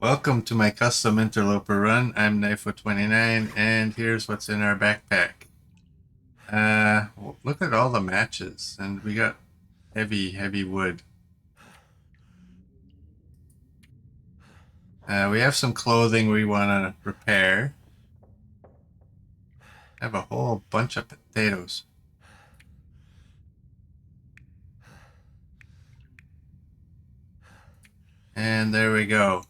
Welcome to my custom Interloper run. I'm Ep4 and here's what's in our backpack. Look at all the matches, and we got heavy wood. We have some clothing we want to repair. I have a whole bunch of potatoes. And there we go.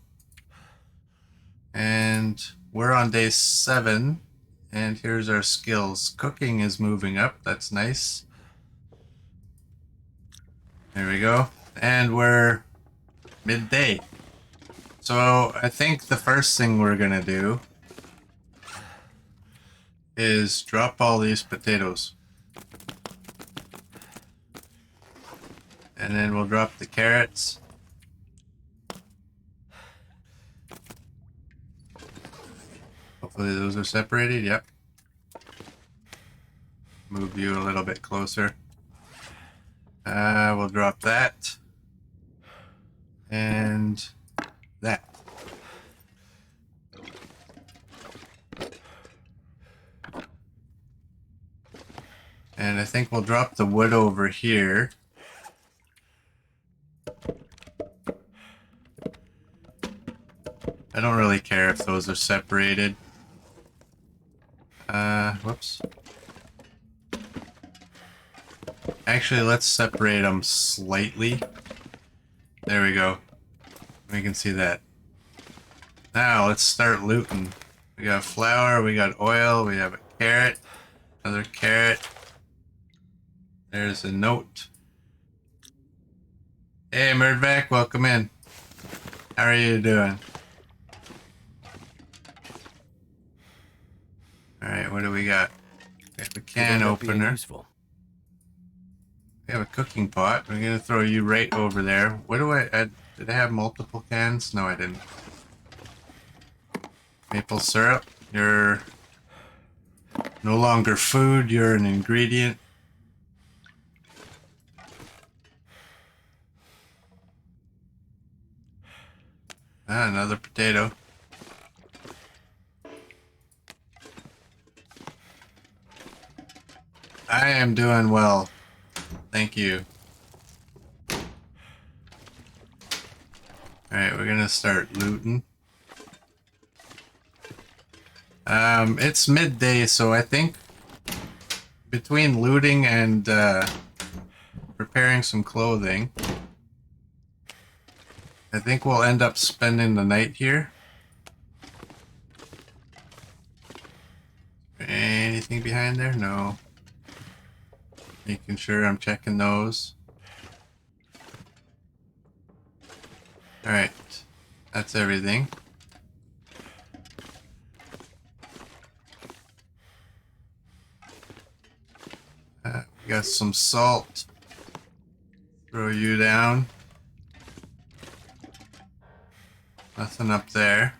And we're on day 7, and here's our skills. Cooking is moving up, that's nice. There we go. And we're midday. So I think the first thing we're gonna do is drop all these potatoes. And then we'll drop the carrots. Hopefully those are separated, yep. Move you a little bit closer. We'll drop that. And that. And I think we'll drop the wood over here. I don't really care if those are separated. Whoops. Actually, let's separate them slightly. There we go. We can see that. Now, let's start looting. We got flour, we got oil, we have a carrot, another carrot. There's a note. Hey, Murdvac, welcome in. How are you doing? Alright, what do we got? We have a can opener. We have a cooking pot. We're gonna throw you right over there. What do I add? Did I have multiple cans? No, I didn't. Maple syrup. You're no longer food, you're an ingredient. Another potato. I am doing well. Thank you. Alright, we're gonna start looting. It's midday, so I think between looting and preparing some clothing, I think we'll end up spending the night here. Anything behind there? No. Making sure I'm checking those. Alright. That's everything. We got some salt. Throw you down. Nothing up there.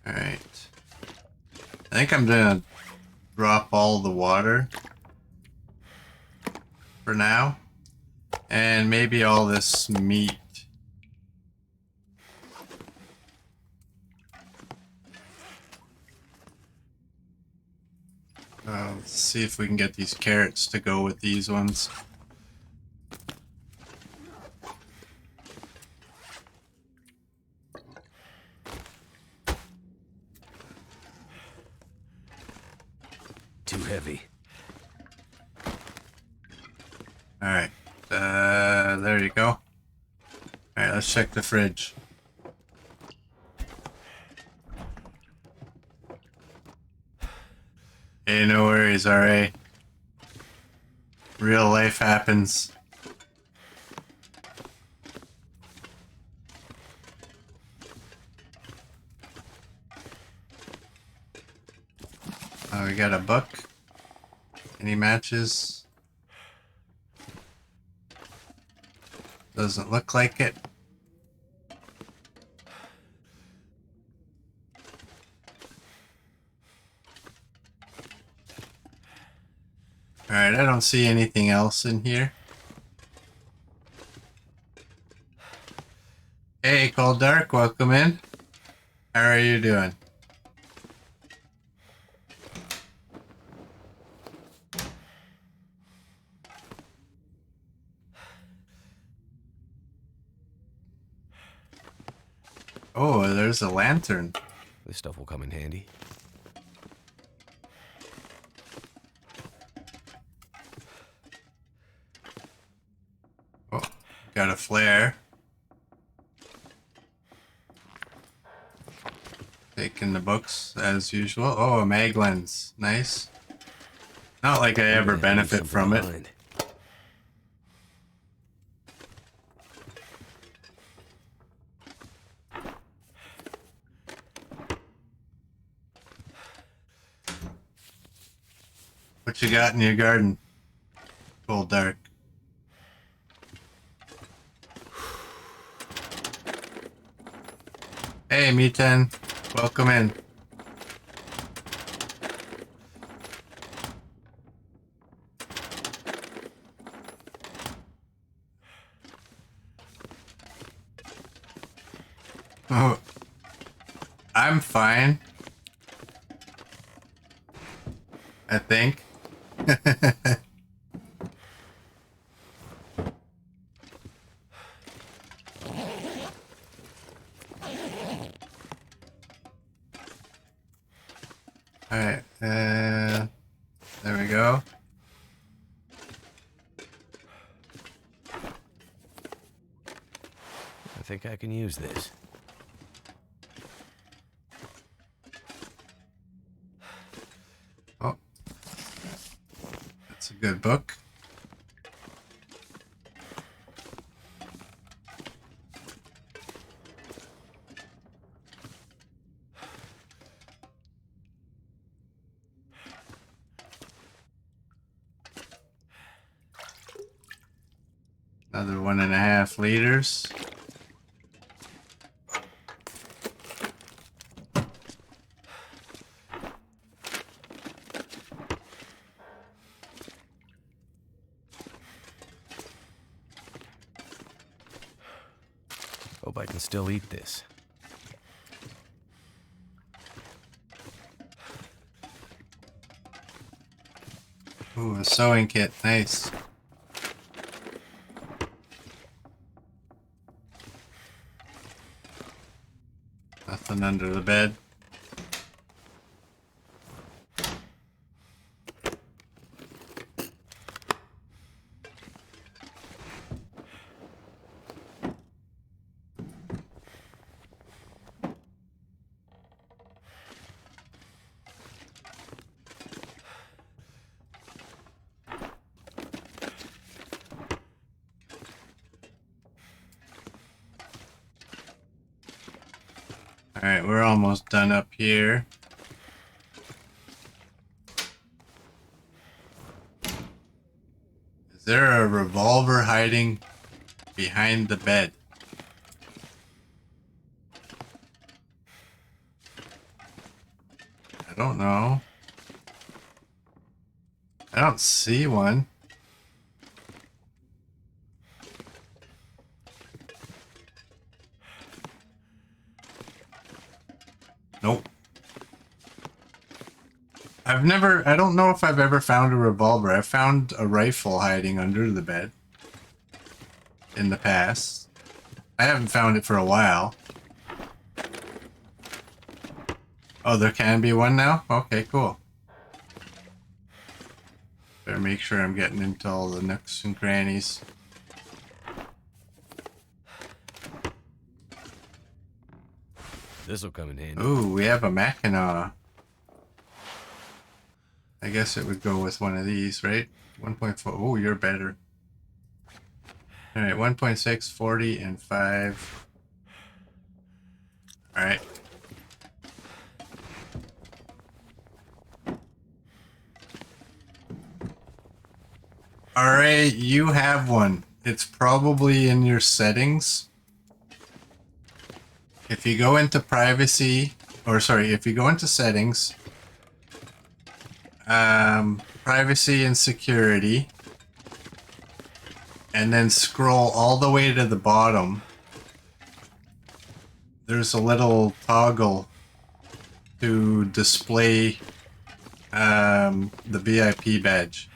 Alright. I think I'm gonna drop all the water for now. And maybe all this meat. Let's see if we can get these carrots to go with these ones. Too heavy. Alright. There you go. Alright, let's check the fridge. Hey, no worries, alright. Real life happens. We got a book. Any matches? Doesn't look like it. Alright, I don't see anything else in here. Hey, Cold Dark, welcome in. How are you doing? Oh, there's a lantern. This stuff will come in handy. Oh, got a flare. Taking the books as usual. Oh, a mag lens. Nice. Not like I ever benefit from it. Behind. What you got in your garden? Cold Dark. Hey, Me10. Welcome in. Oh, I'm fine. I think. Alright, there we go. I think I can use this. Oh, that's a good book. Another 1.5 liters. Hope I can still eat this. Ooh, a sewing kit. Nice. Nothing under the bed. Alright, we're almost done up here. Is there a revolver hiding behind the bed? I don't know. I don't see one. Nope. I don't know if I've ever found a revolver. I've found a rifle hiding under the bed in the past. I haven't found it for a while. Oh, there can be one now? Okay, cool. Better make sure I'm getting into all the nooks and crannies. This'll come in handy. Ooh, we have a Mackinac. I guess it would go with one of these, right? 1.4. Oh, you're better. Alright, 1.6, 40, and 5. Alright. Alright, you have one. It's probably in your settings. If you go into privacy, or sorry, if you go into settings, privacy and security, and then scroll all the way to the bottom. There's a little toggle to display the VIP badge.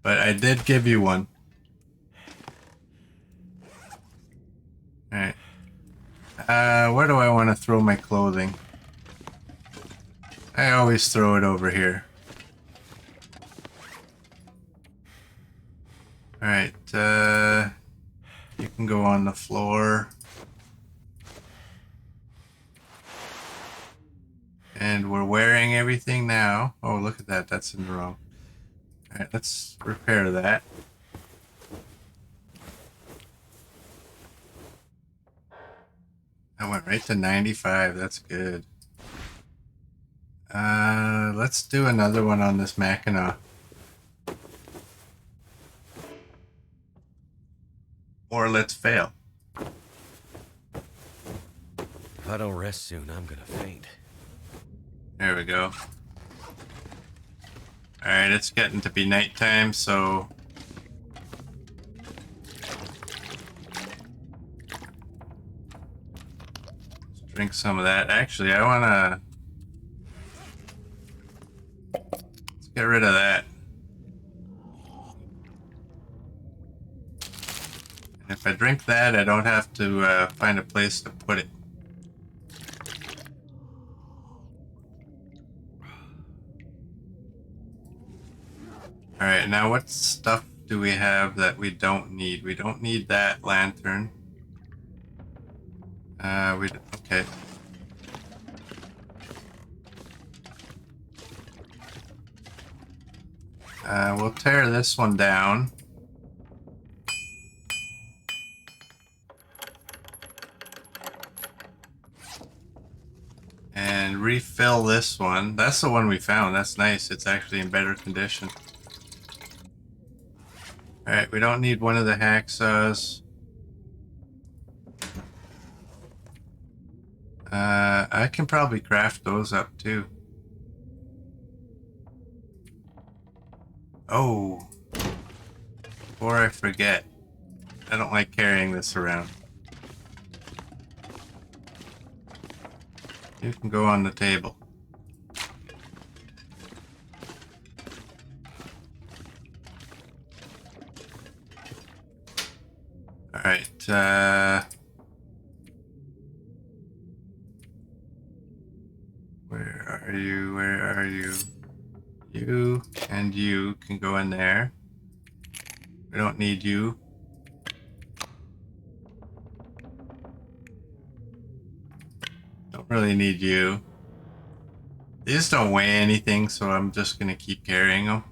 But I did give you one. Alright. Where do I want to throw my clothing? I always throw it over here. Alright, you can go on the floor. And we're wearing everything now. Oh, look at that. That's in the wrong. Alright, let's repair that. I went right to 95. That's good. Let's do another one on this Mackinac. Or let's fail. If I don't rest soon, I'm gonna faint. There we go. Alright, it's getting to be nighttime, so... let's drink some of that. Actually, I wanna... let's get rid of that. And if I drink that, I don't have to find a place to put it. Alright, now what stuff do we have that we don't need? We don't need that lantern. Okay. We'll tear this one down. And refill this one. That's the one we found. That's nice. It's actually in better condition. Alright, we don't need one of the hacksaws. I can probably craft those up too. Oh, before I forget, I don't like carrying this around. You can go on the table. Alright, where are you? Where are you? You and you can go in there. We don't need you. Don't really need you. These don't weigh anything, so I'm just gonna keep carrying them.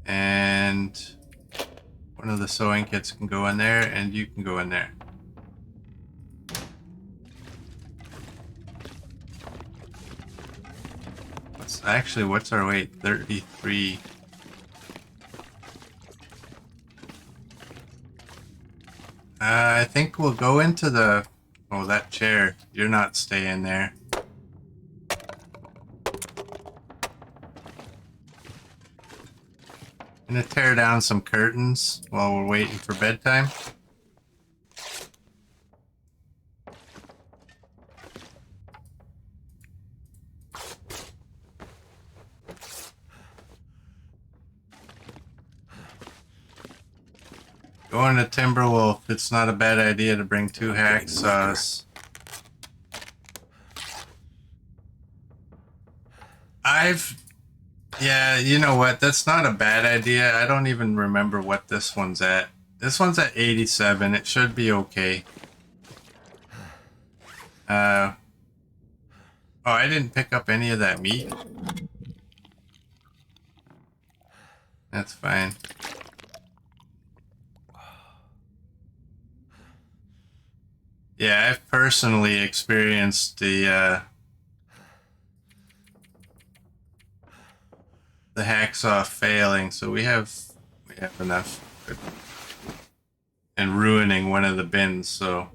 And one of the sewing kits can go in there, and you can go in there. What's our weight? 33. I think we'll go into the... oh, that chair. You're not staying there. I'm gonna tear down some curtains while we're waiting for bedtime. Going to Timberwolf, it's not a bad idea to bring 2 hacksaws. Yeah, you know what? That's not a bad idea. I don't even remember what this one's at. This one's at 87. It should be okay. Oh, I didn't pick up any of that meat. That's fine. Yeah, I've personally experienced the hacksaw failing, so we have enough. Good. And ruining one of the bins, so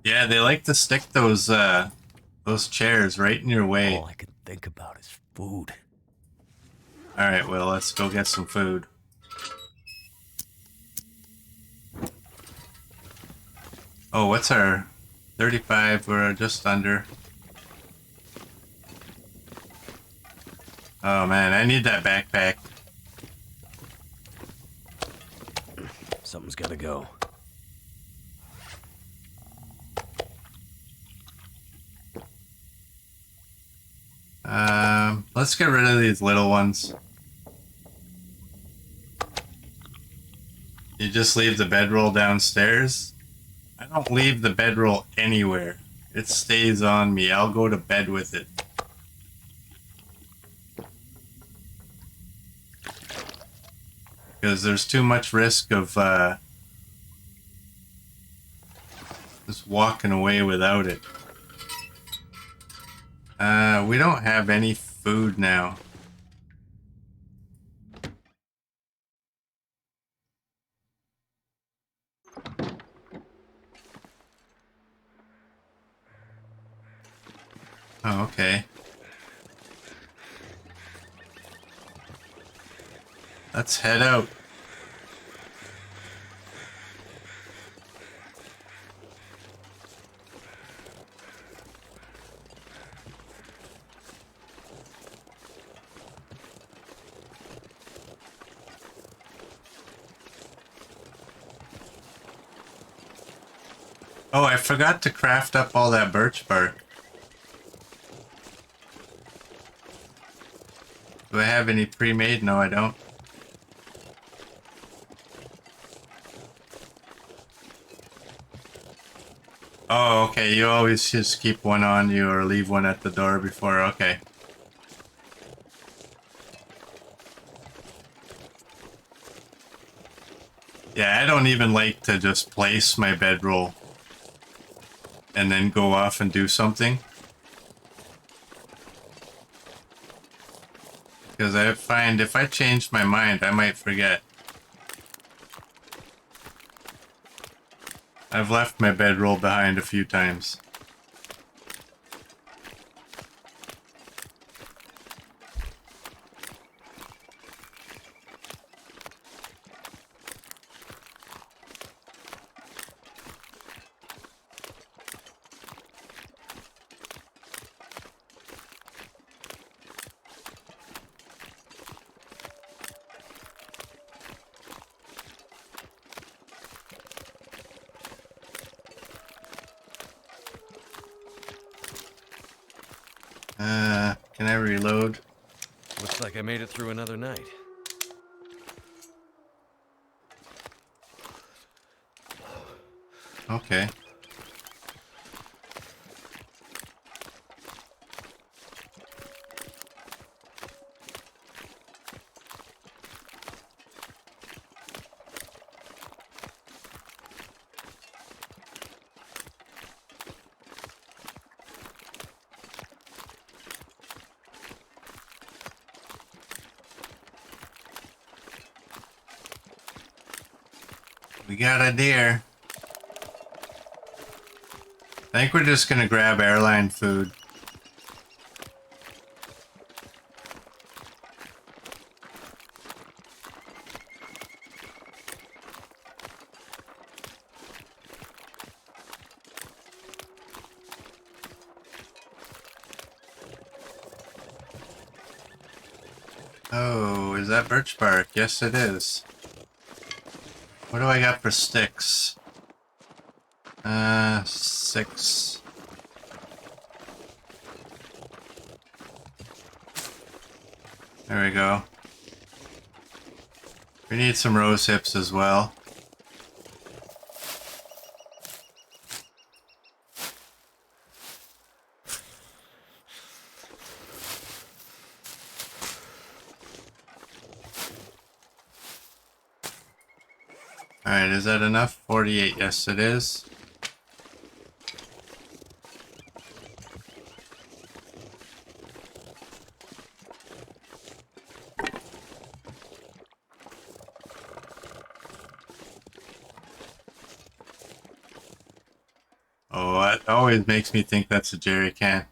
Yeah, they like to stick those chairs right in your way. All I could think about is food. All right, well, let's go get some food. Oh, what's our 35? We're just under. Oh man, I need that backpack. Something's gotta go. Let's get rid of these little ones. You just leave the bedroll downstairs? I don't leave the bedroll anywhere. It stays on me. I'll go to bed with it. Because there's too much risk of just walking away without it. We don't have any food now. Oh, okay. Let's head out. Oh, I forgot to craft up all that birch bark. Do I have any pre-made? No, I don't. Oh, okay. You always just keep one on you or leave one at the door before. Okay. Yeah, I don't even like to just place my bedroll and then go off and do something. Because I find if I change my mind, I might forget. I've left my bedroll behind a few times. Can I reload? Looks like I made it through another night. Okay. We got a deer. I think we're just gonna grab airline food. Oh, is that birch bark? Yes, it is. What do I got for sticks? 6. There we go. We need some rose hips as well. Alright, is that enough? 48, yes it is. Oh, it always makes me think that's a jerry can.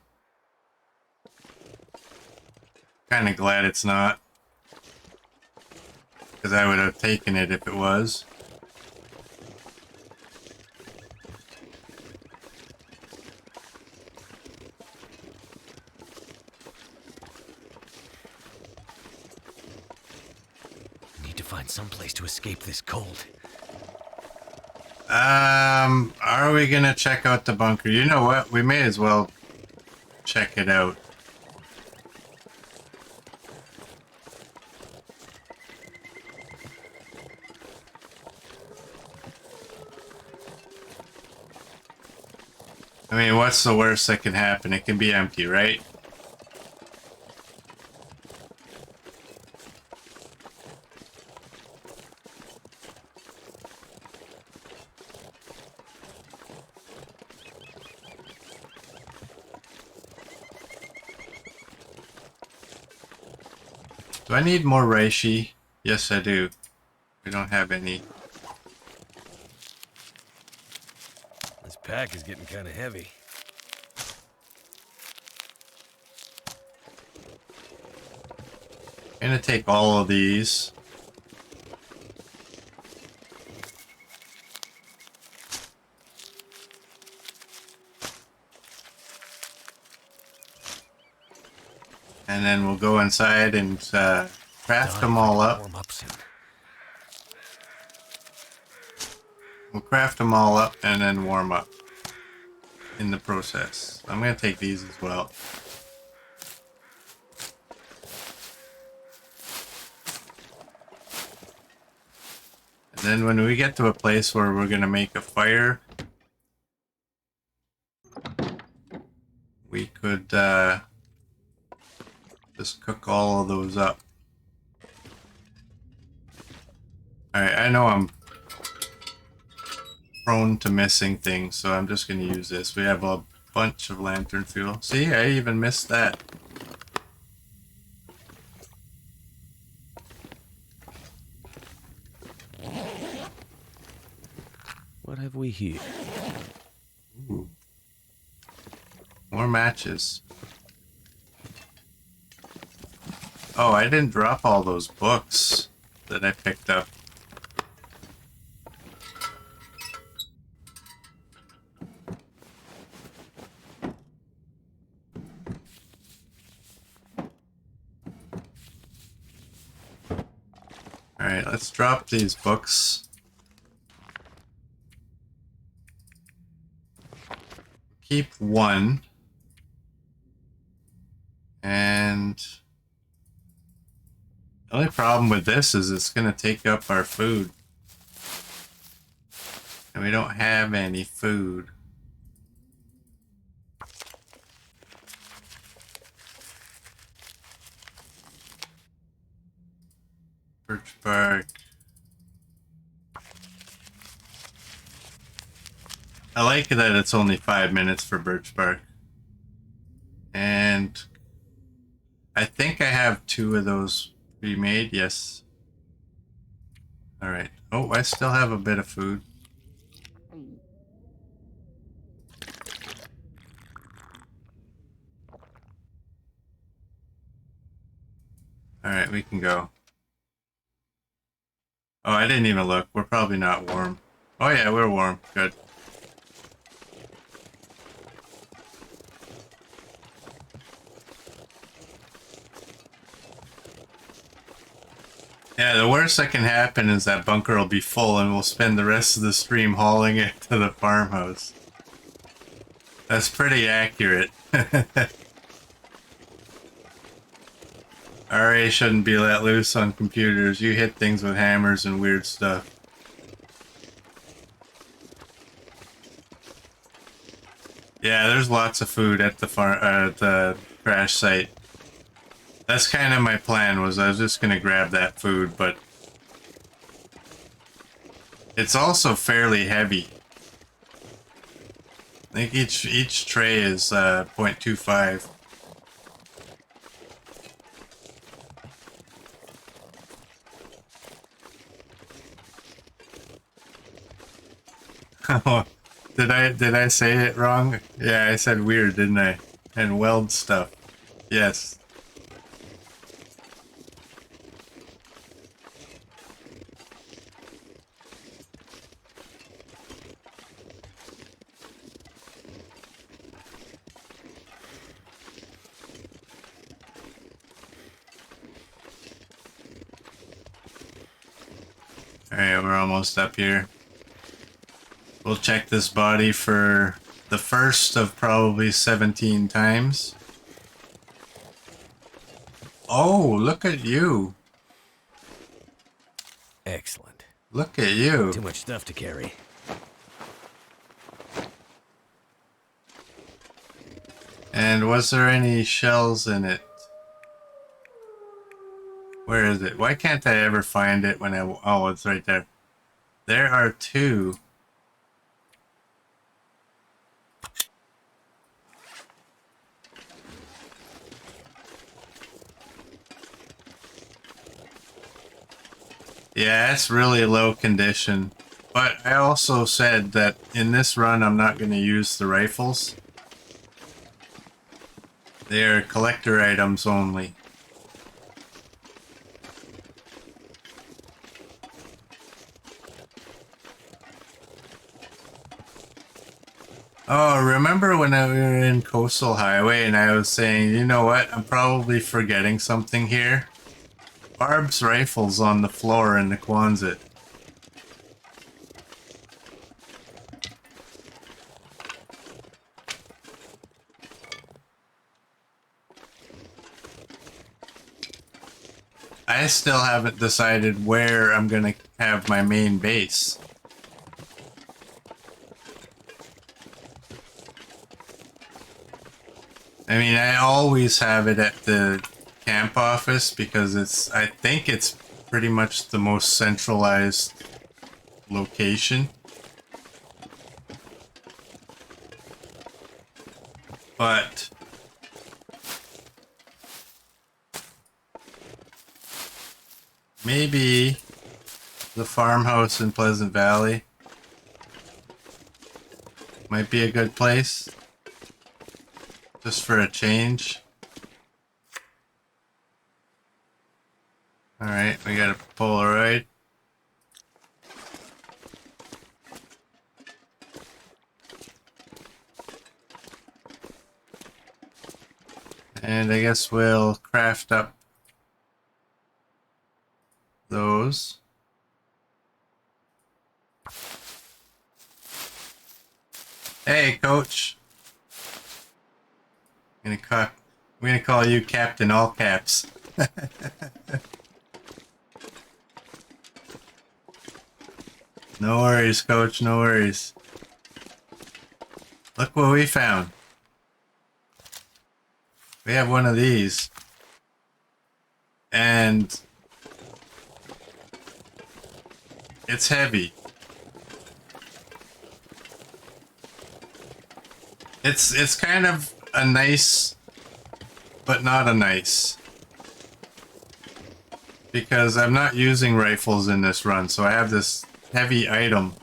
Kinda glad it's not. Because I would have taken it if it was. Need to find some place to escape this cold. Are we gonna check out the bunker? You know what? We may as well check it out. I mean, what's the worst that can happen? It can be empty, right? Do I need more reishi? Yes, I do. We don't have any. This pack is getting kind of heavy. I'm gonna take all of these. And then we'll go inside and craft them all up. Warm up soon. We'll craft them all up and then warm up in the process. I'm gonna take these as well. And then when we get to a place where we're gonna make a fire, we could just cook all of those up. Alright, I know I'm prone to missing things, so I'm just going to use this. We have a bunch of lantern fuel. See, I even missed that. What have we here? Ooh. More matches. Oh, I didn't drop all those books that I picked up. Alright, let's drop these books. Keep one. And the only problem with this is it's going to take up our food. And we don't have any food. Birch bark. I like that it's only 5 minutes for birch bark. And I think I have 2 of those remade. Yes. Alright. Oh, I still have a bit of food. Alright, we can go. Oh, I didn't even look. We're probably not warm. Oh yeah, we're warm. Good. Yeah, the worst that can happen is that bunker will be full and we'll spend the rest of the stream hauling it to the farmhouse. That's pretty accurate. RA shouldn't be let loose on computers. You hit things with hammers and weird stuff. Yeah, there's lots of food at the crash site. That's kind of my plan, was I was just gonna grab that food, but it's also fairly heavy. I think each tray is 0.25. Did I say it wrong? Yeah, I said weird, didn't I? And weld stuff. Yes. Alright, we're almost up here. We'll check this body for the first of probably 17 times. Oh, look at you. Excellent. Look at you. Too much stuff to carry. And was there any shells in it? Where is it? Why can't I ever find it when I... Oh, it's right there. There are two. Yeah, it's really low condition. But I also said that in this run I'm not going to use the rifles. They are collector items only. Oh, remember when we were in Coastal Highway and I was saying, you know what, I'm probably forgetting something here? Barb's rifle's on the floor in the Quonset. I still haven't decided where I'm gonna have my main base. I mean, I always have it at the camp office because I think it's pretty much the most centralized location. But maybe the farmhouse in Pleasant Valley might be a good place. Just for a change. Alright, we got a Polaroid. And I guess we'll craft up those. Hey, coach. I'm gonna call you Captain All Caps. No worries, coach, no worries. Look what we found. We have one of these. And it's heavy. It's kind of a nice, but not a nice. Because I'm not using rifles in this run, so I have this heavy item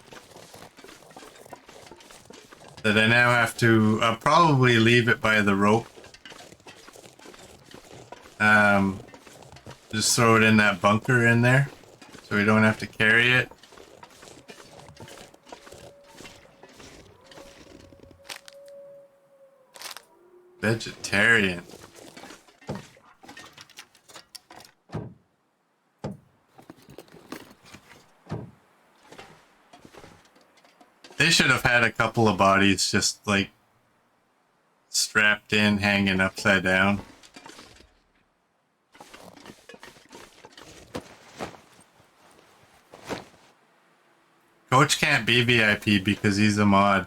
that I now have to probably leave it by the rope. Just throw it in that bunker in there, so we don't have to carry it. Vegetarian. They should have had a couple of bodies just like strapped in, hanging upside down. Coach can't be VIP because he's a mod.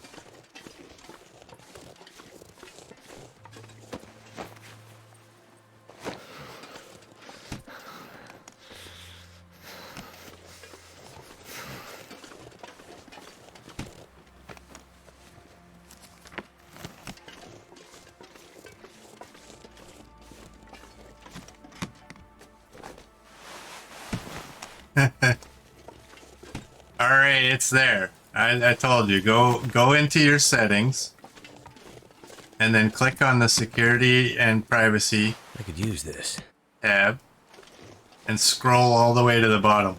Alright, it's there. I told you, go into your settings and then click on the security and privacy I could use this. tab and scroll all the way to the bottom.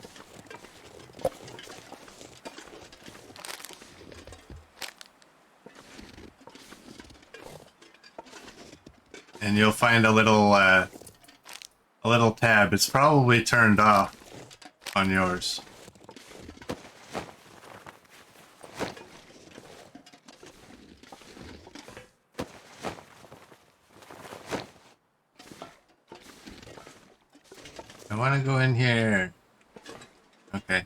And you'll find a little tab. It's probably turned off on yours. I want to go in here. Okay.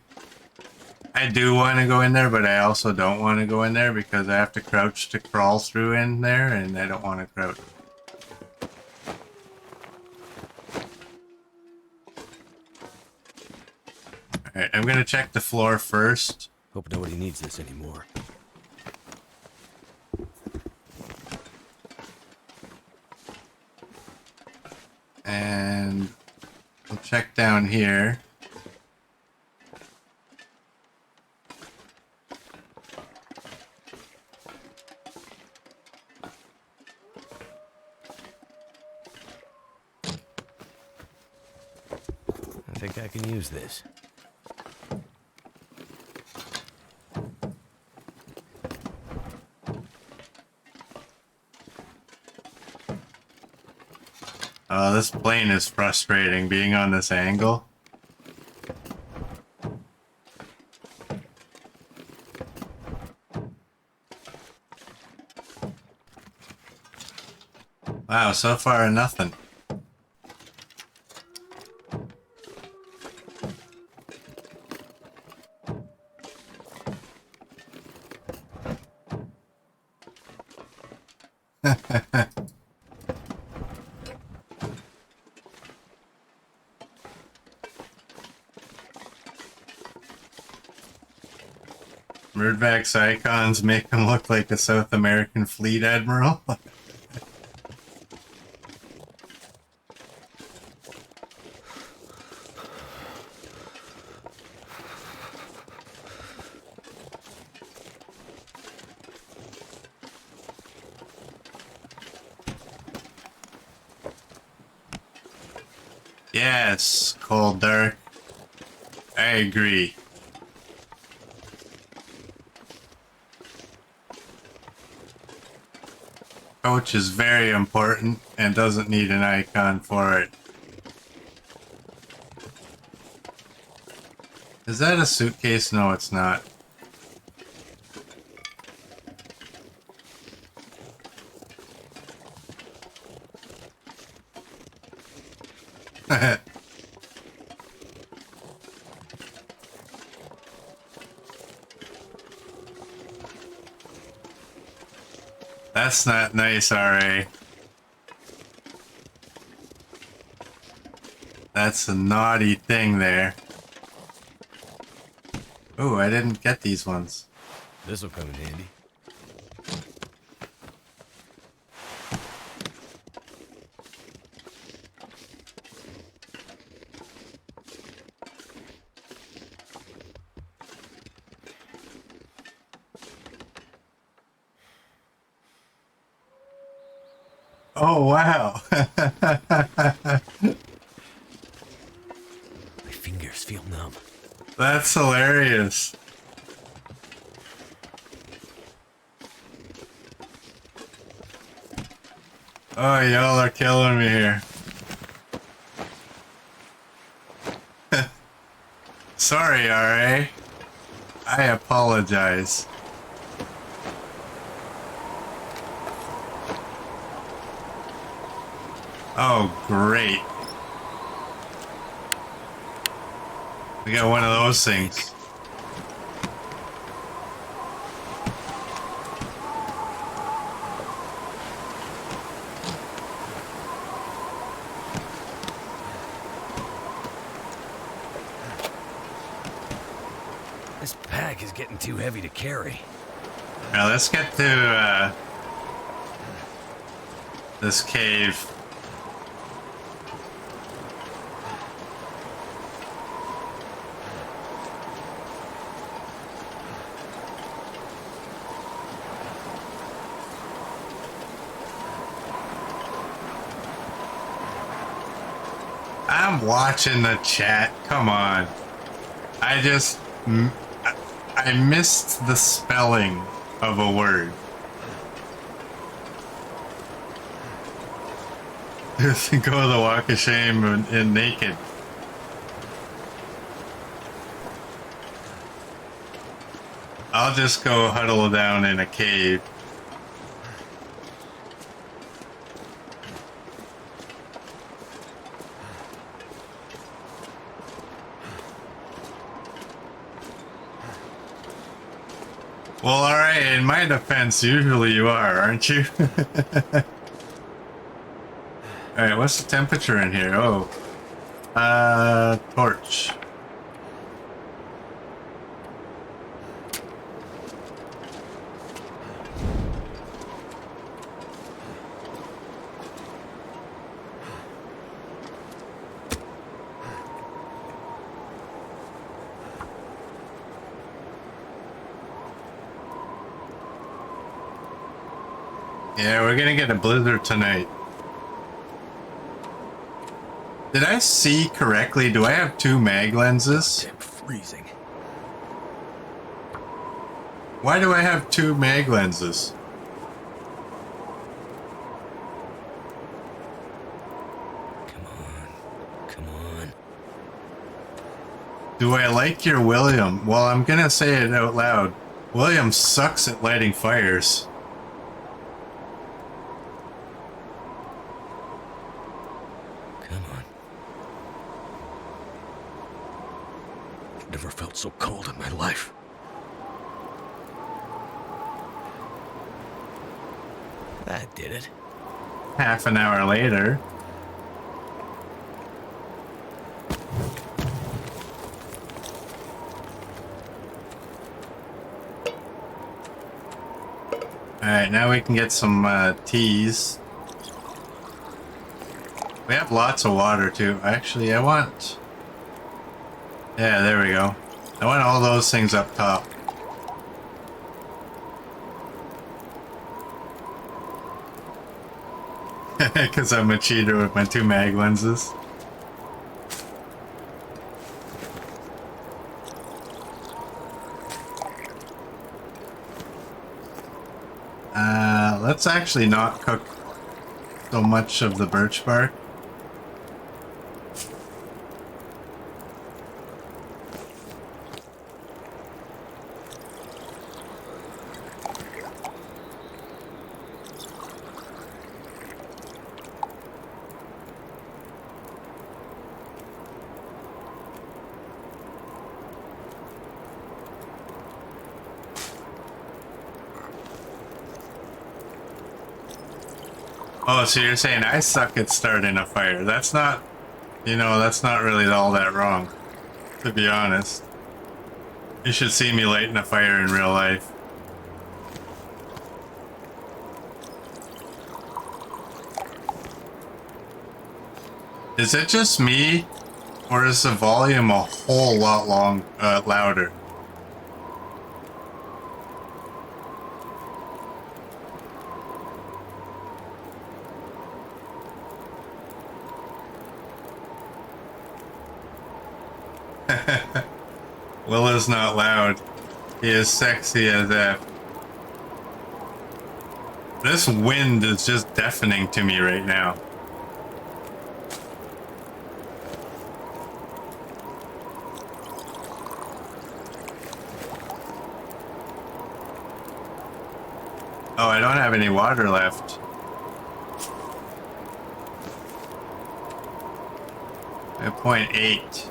I do want to go in there, but I also don't want to go in there because I have to crouch to crawl through in there, and I don't want to crouch. Alright, I'm going to check the floor first. Hope nobody needs this anymore. And we'll check down here. I think I can use this. Oh, this plane is frustrating, being on this angle. Wow, so far nothing. Murdvax icons make him look like a South American fleet admiral. Yes, cold dark. I agree. Coach is very important and doesn't need an icon for it. Is that a suitcase? No, it's not. That's not nice, RA. That's a naughty thing there. Oh, I didn't get these ones. This'll come in handy. Oh, wow. My fingers feel numb. That's hilarious. Oh, y'all are killing me here. Sorry, RA. I apologize. Oh, great. We got one of those things. This pack is getting too heavy to carry. Now let's get to this cave. I'm watching the chat. Come on. I just... I missed the spelling of a word. Go the walk of shame and naked. I'll just go huddle down in a cave. Well, alright, in my defense, usually you are, aren't you? Alright, what's the temperature in here? Oh. Torch. Yeah, we're gonna get a blizzard tonight. Did I see correctly? Do I have 2 mag lenses? I'm freezing. Why do I have 2 mag lenses? Come on. Come on. Do I like your William? Well, I'm gonna say it out loud. William sucks at lighting fires. Never felt so cold in my life. That did it. Half an hour later. Alright, now we can get some teas. We have lots of water too. Actually, I want... Yeah, there we go. I want all those things up top. Because I'm a cheater with my 2 mag lenses. Let's actually not cook so much of the birch bark. Oh, so you're saying I suck at starting a fire. That's not, you know, that's not really all that wrong, to be honest. You should see me lighting a fire in real life. Is it just me, or is the volume a whole lot louder? Will is not loud. He is sexy as F. This wind is just deafening to me right now. Oh, I don't have any water left. At 0.8.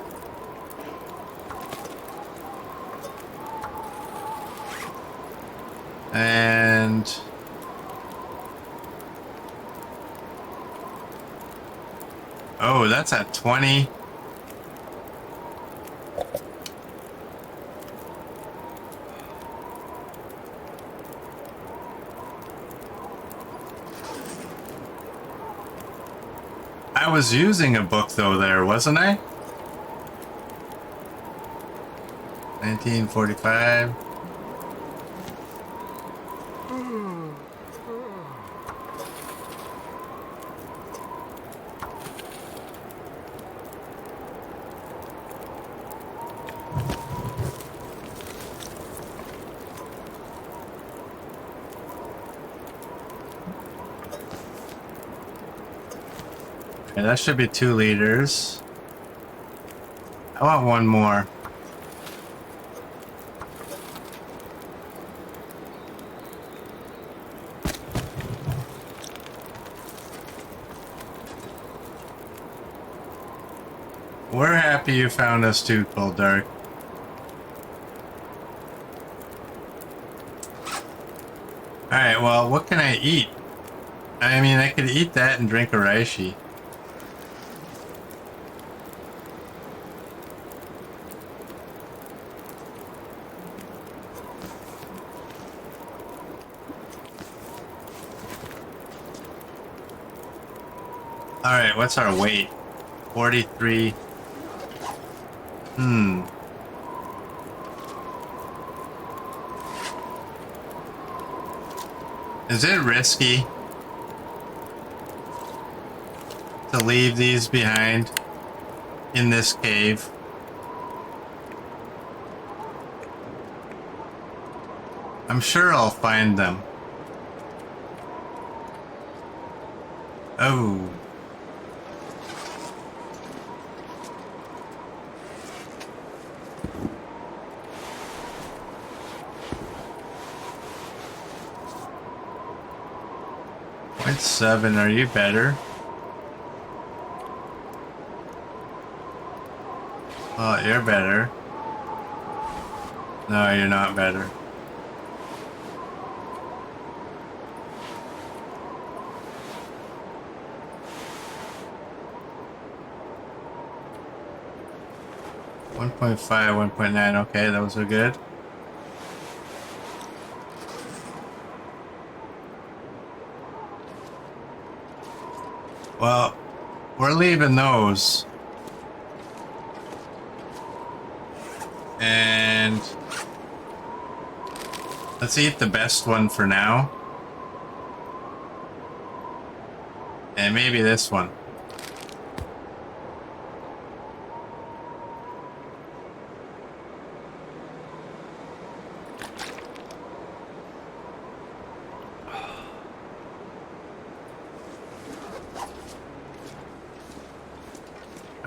And oh, that's at 20. I was using a book though there, wasn't I? 1945. And that should be 2 liters. I want one more. We're happy you found us too, Cold Dark. Alright, well, what can I eat? I mean, I could eat that and drink a reishi. Alright, what's our weight? 43. Is it risky to leave these behind in this cave? I'm sure I'll find them. Oh. .7, are you better? Oh, you're better. No, you're not better. .5, 1.9, okay, those are good. Well, we're leaving those. And let's eat the best one for now. And maybe this one.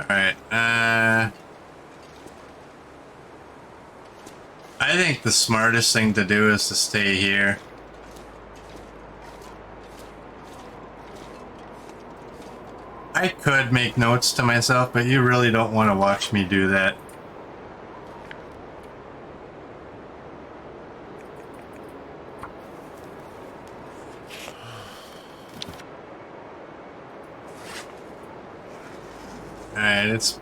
Alright, I think the smartest thing to do is to stay here. I could make notes to myself, but you really don't want to watch me do that. Alright, it's...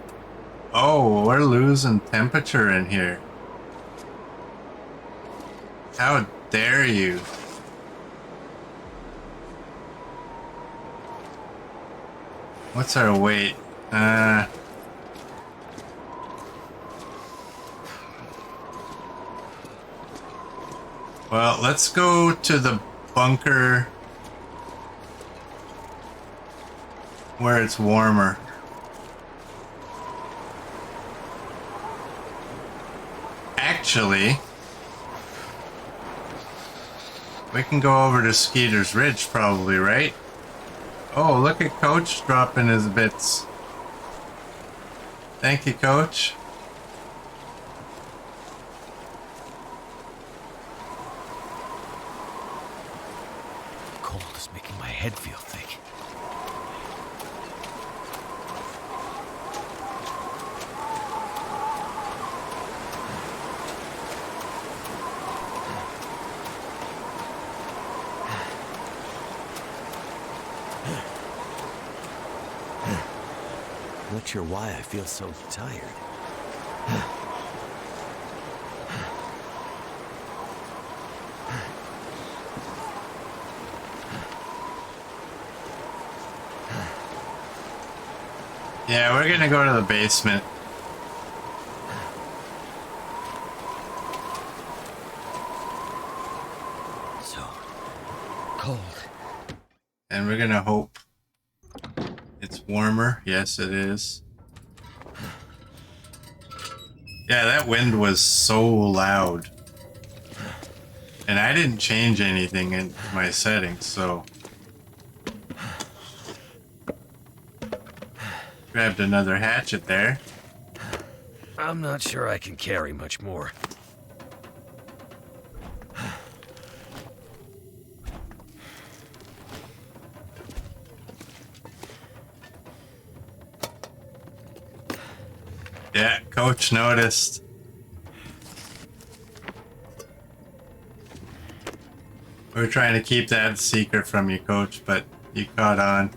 Oh, we're losing temperature in here. How dare you? What's our weight? Well, let's go to the bunker where it's warmer. Actually, we can go over to Skeeter's Ridge probably, right? Oh, look at Coach dropping his bits. Thank you, Coach. Cold is making my head feel thick. Not sure why I feel so tired. Yeah, we're gonna go to the basement. So cold. And we're gonna hope it's warmer. Yes, it is. Yeah, that wind was so loud. And I didn't change anything in my settings, so... Grabbed another hatchet there. I'm not sure I can carry much more. Yeah, Coach noticed. We were trying to keep that a secret from you, Coach, but you caught on.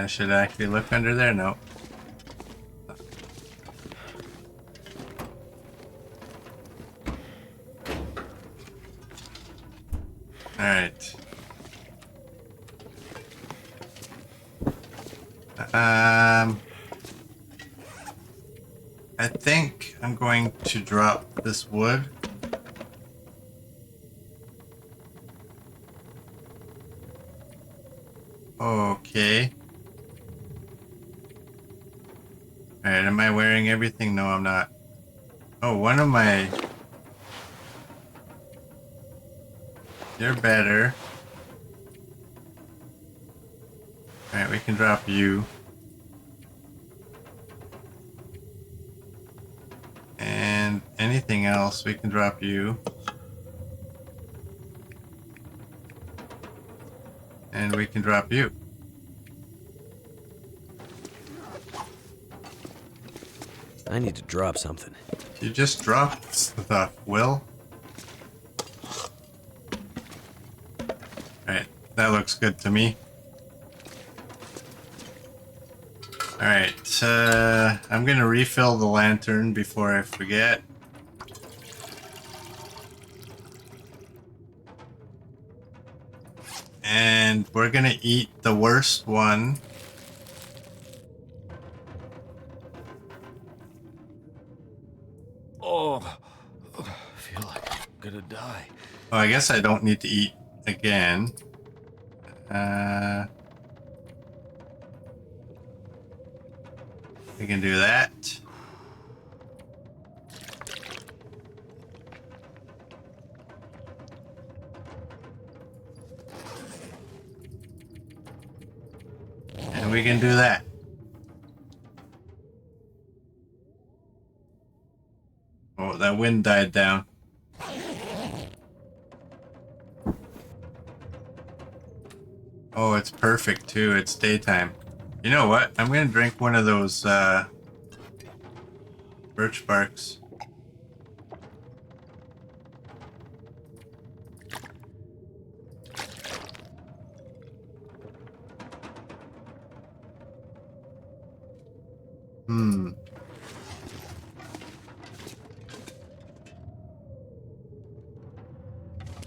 Should I actually look under there? No. Alright. I think I'm going to drop this wood. Okay. Alright, am I wearing everything? No, I'm not. Oh, one of my... You're better. Alright, we can drop you. And anything else, we can drop you. And we can drop you. I need to drop something. You just dropped stuff, Will. Alright, that looks good to me. Alright, I'm gonna refill the lantern before I forget. And we're gonna eat the worst one. Oh, I feel like I'm gonna die. Oh, I guess I don't need to eat again. We can do that. And we can do that. Oh, that wind died down. Oh, it's perfect too. It's daytime. You know what? I'm gonna drink one of those birch barks.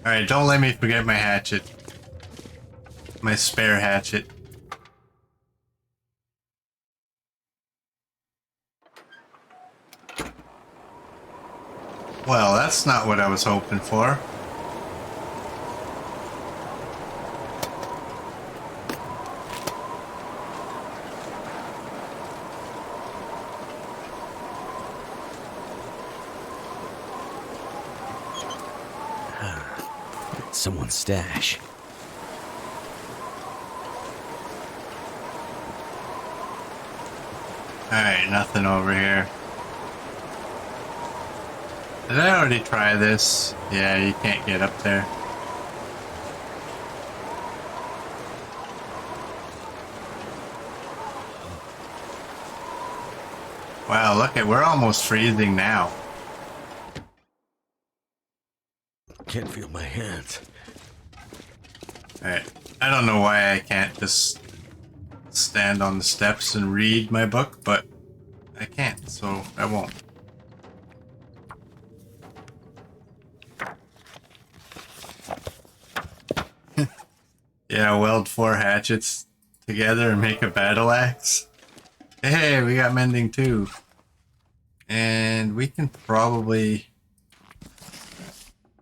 Alright, don't let me forget my hatchet. My spare hatchet. Well, that's not what I was hoping for. Someone's stash. Alright, nothing over here. Did I already try this? Yeah, you can't get up there. Wow, look at, we're almost freezing now. Can't feel my hands. Alright, I don't know why I can't just stand on the steps and read my book, but I can't, so I won't. Yeah, weld 4 hatchets together and make a battle axe. Hey, we got mending too. And we can probably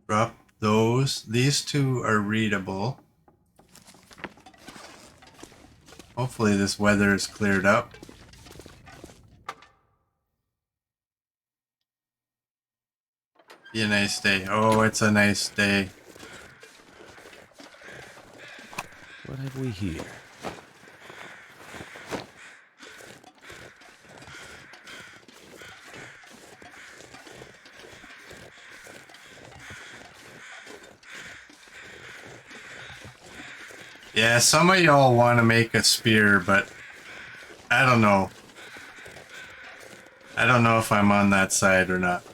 drop those. These two are readable. Hopefully this weather is cleared up. Be a nice day. Oh, it's a nice day. What have we here? Yeah, some of y'all want to make a spear, but I don't know. I don't know if I'm on that side or not.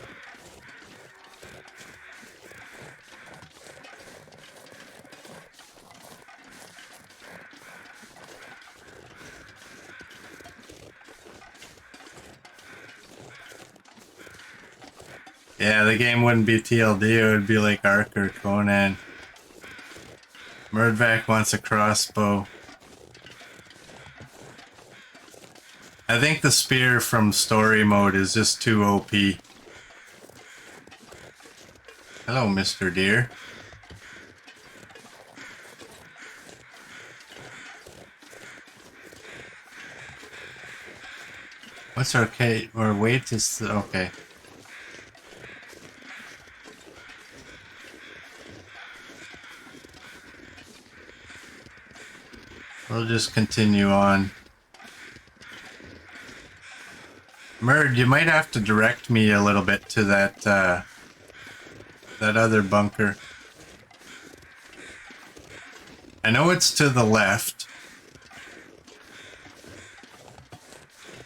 Yeah, the game wouldn't be TLD, it would be like Ark or Conan. Murdvac wants a crossbow. I think the spear from story mode is just too OP. Hello, Mr. Deer. What's our K or weight is okay. We'll just continue on. Murd, you might have to direct me a little bit to that that other bunker. I know it's to the left,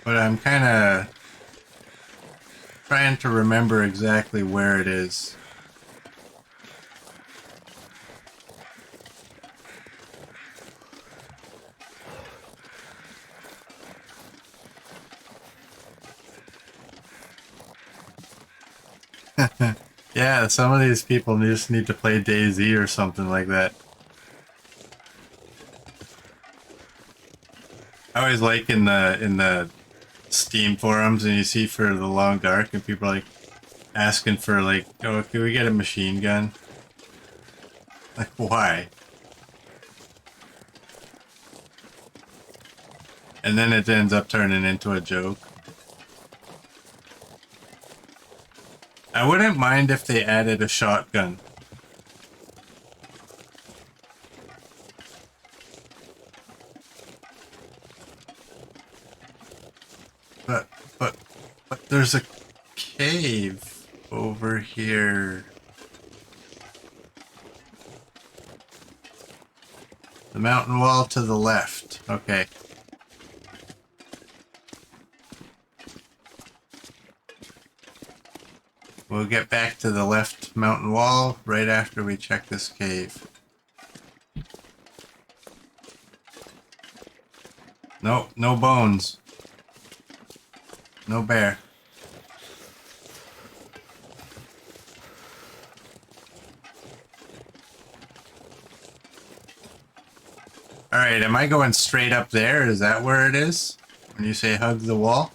but I'm kind of trying to remember exactly where it is. Yeah, some of these people just need to play DayZ or something like that. I always like in the Steam forums, and you see for the Long Dark, and people are like asking for like, oh, can we get a machine gun? Like, why? And then it ends up turning into a joke. I wouldn't mind if they added a shotgun. But, but, but there's a cave over here. The mountain wall to the left. Okay. We'll get back to the left mountain wall right after we check this cave. Nope, no bones. No bear. Alright, am I going straight up there? Is that where it is? When you say hug the wall?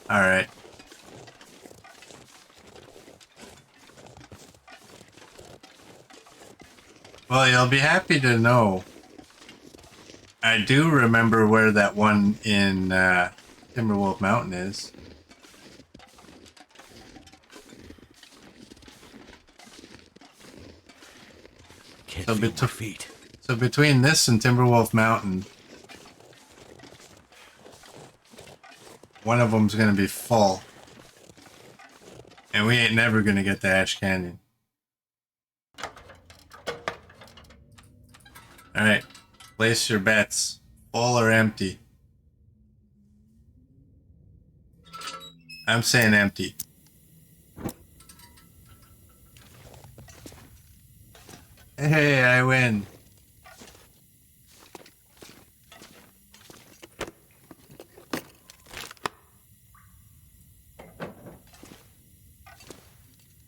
Alright. Well, you'll be happy to know. I do remember where that one in Timberwolf Mountain is. Can't So, feel my feet. so between this and Timberwolf Mountain, one of them's gonna be full. And we ain't never gonna get to Ash Canyon. Alright, place your bets. Full or empty? I'm saying empty. Hey, I win.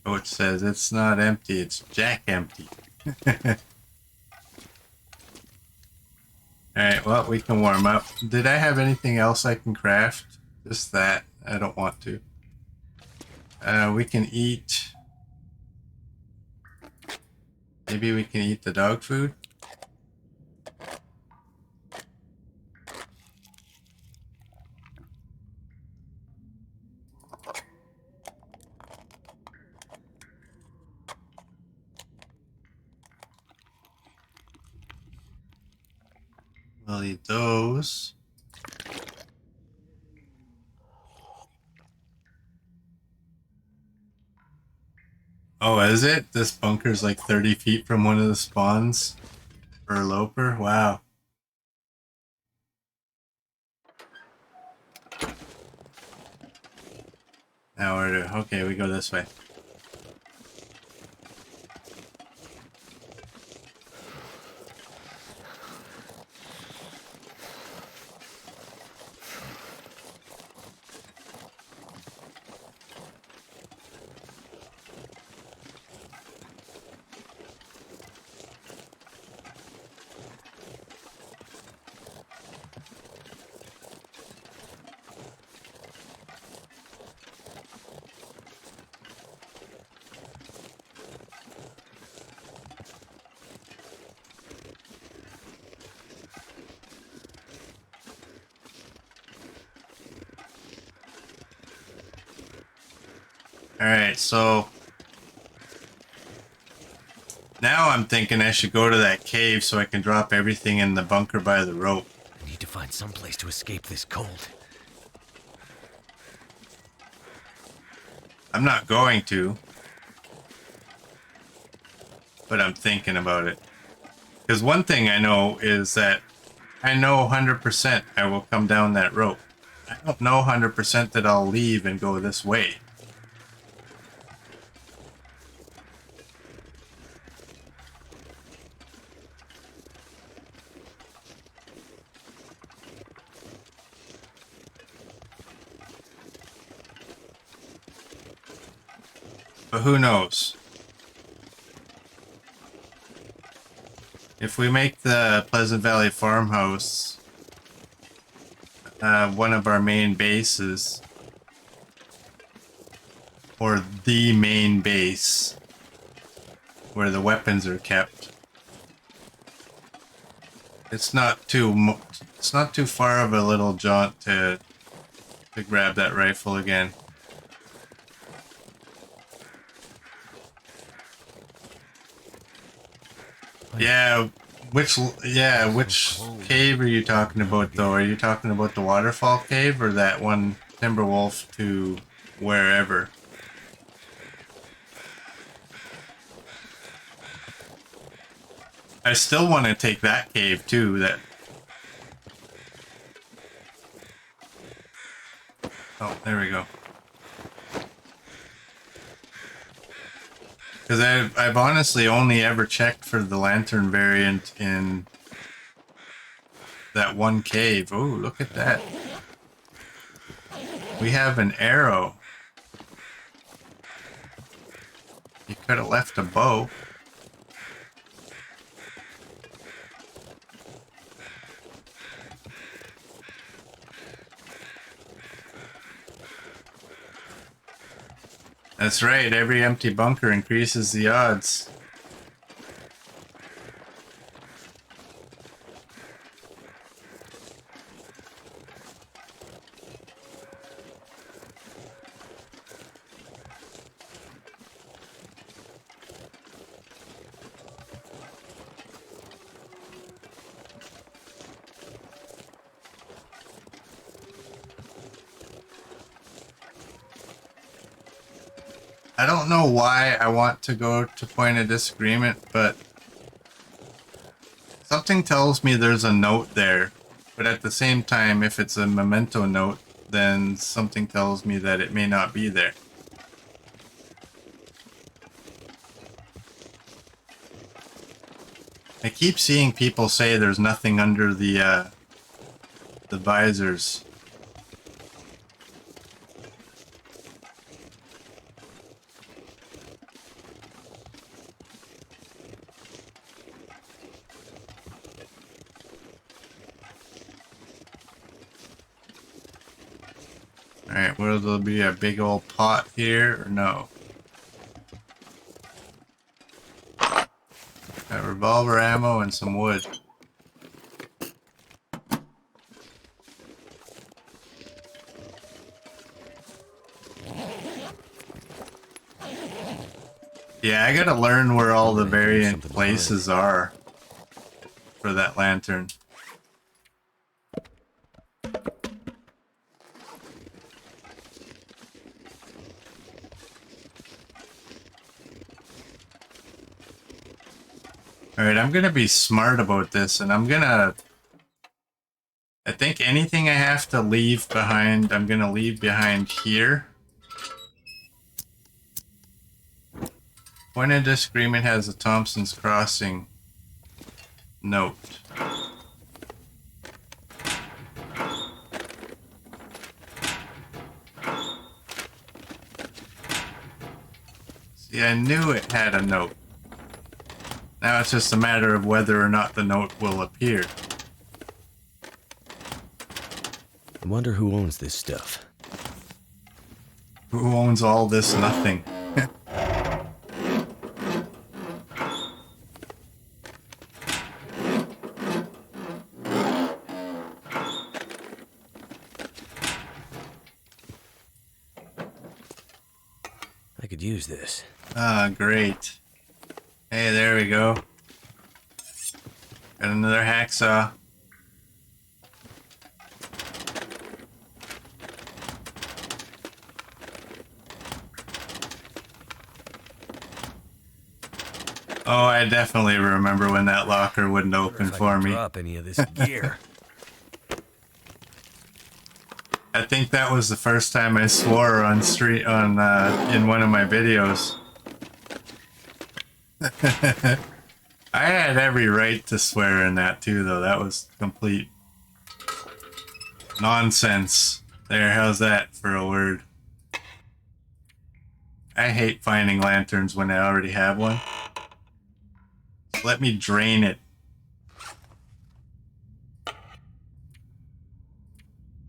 Coach says it's not empty, it's jack empty. Alright, well, we can warm up. Did I have anything else I can craft? Just that. I don't want to. We can eat... Maybe we can eat the dog food? We'll eat those. Oh, is it? This bunker's like 30 feet from one of the spawns for Loper? Wow. Now we're okay, we go this way. Alright, so now I'm thinking I should go to that cave so I can drop everything in the bunker by the rope. I need to find some place to escape this cold. I'm not going to, but I'm thinking about it. Because one thing I know is that I know 100% I will come down that rope. I don't know 100% that I'll leave and go this way. But who knows? If we make the Pleasant Valley farmhouse one of our main bases, or the main base where the weapons are kept, it's not too far of a little jaunt to grab that rifle again. Which cave are you talking about though? Are you talking about the waterfall cave or that one Timberwolf to wherever? I still want to take that cave too. Oh, there we go. Because I've honestly only ever checked for the lantern variant in that one cave. Oh, look at that. We have an arrow. You could have left a bow. That's right, every empty bunker increases the odds. I don't know why I want to go to point of disagreement, but something tells me there's a note there. But at the same time, if it's a memento note, then something tells me that it may not be there. I keep seeing people say there's nothing under the visors. Alright, will there be a big old pot here or no? Got revolver ammo and some wood. Yeah, I gotta learn where all the variant places are for that lantern. Alright, I'm gonna be smart about this, and I think anything I have to leave behind, I'm gonna leave behind here. Point of disagreement has a Thompson's Crossing note. See, I knew it had a note. Now it's just a matter of whether or not the note will appear. I wonder who owns this stuff. Who owns all this nothing? I could use this. Ah, great. Hey, there we go. Got another hacksaw. Oh, I definitely remember when that locker wouldn't open for me. Drop any of this gear. I think that was the first time I swore on in one of my videos. I had every right to swear in that too, though. That was complete nonsense. There, how's that for a word? I hate finding lanterns when I already have one. Let me drain it.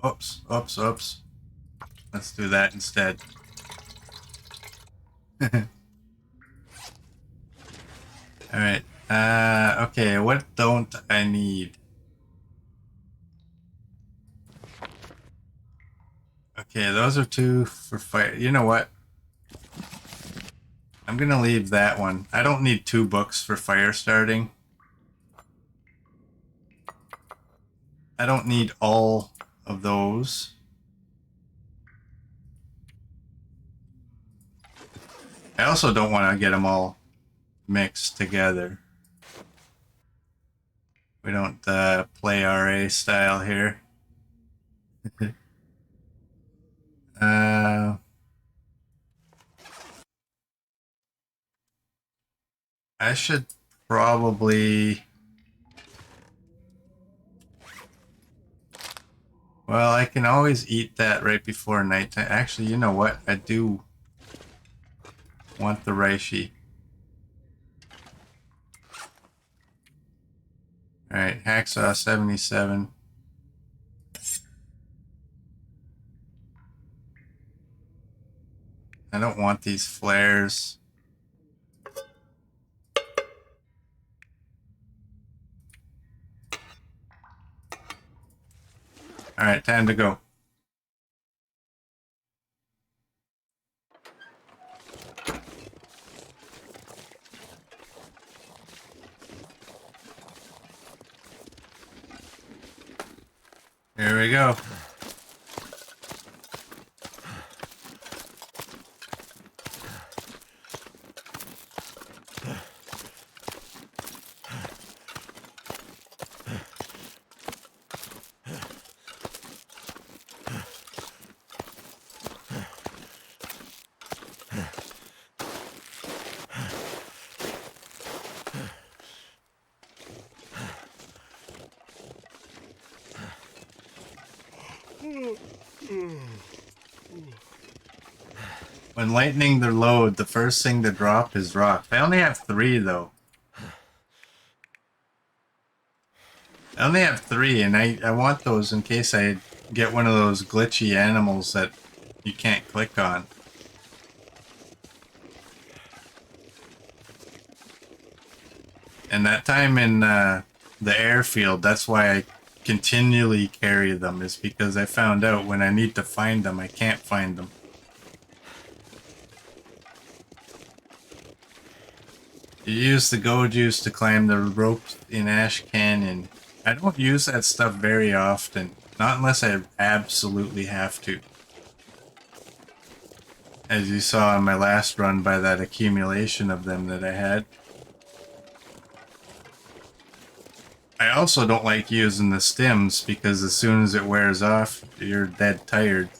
Oops, oops, oops. Let's do that instead. Alright. Okay, what don't I need? Okay, those are two for fire. You know what? I'm gonna leave that one. I don't need 2 books for fire starting. I don't need all of those. I also don't want to get them all mixed together. We don't play RA style here. I should probably... Well, I can always eat that right before nighttime. Actually, you know what? I do want the reishi. Alright, hacksaw 77. I don't want these flares. Alright, time to go. Here we go. When lightening the load, the first thing to drop is rock. I only have 3 though. I only have 3, and I want those in case I get one of those glitchy animals that you can't click on. And that time in the airfield, that's why I continually carry them, is because I found out when I need to find them, I can't find them. You use the go juice to climb the ropes in Ash Canyon. I don't use that stuff very often, not unless I absolutely have to. As you saw in my last run by that accumulation of them that I had. I also don't like using the stims because as soon as it wears off, you're dead tired.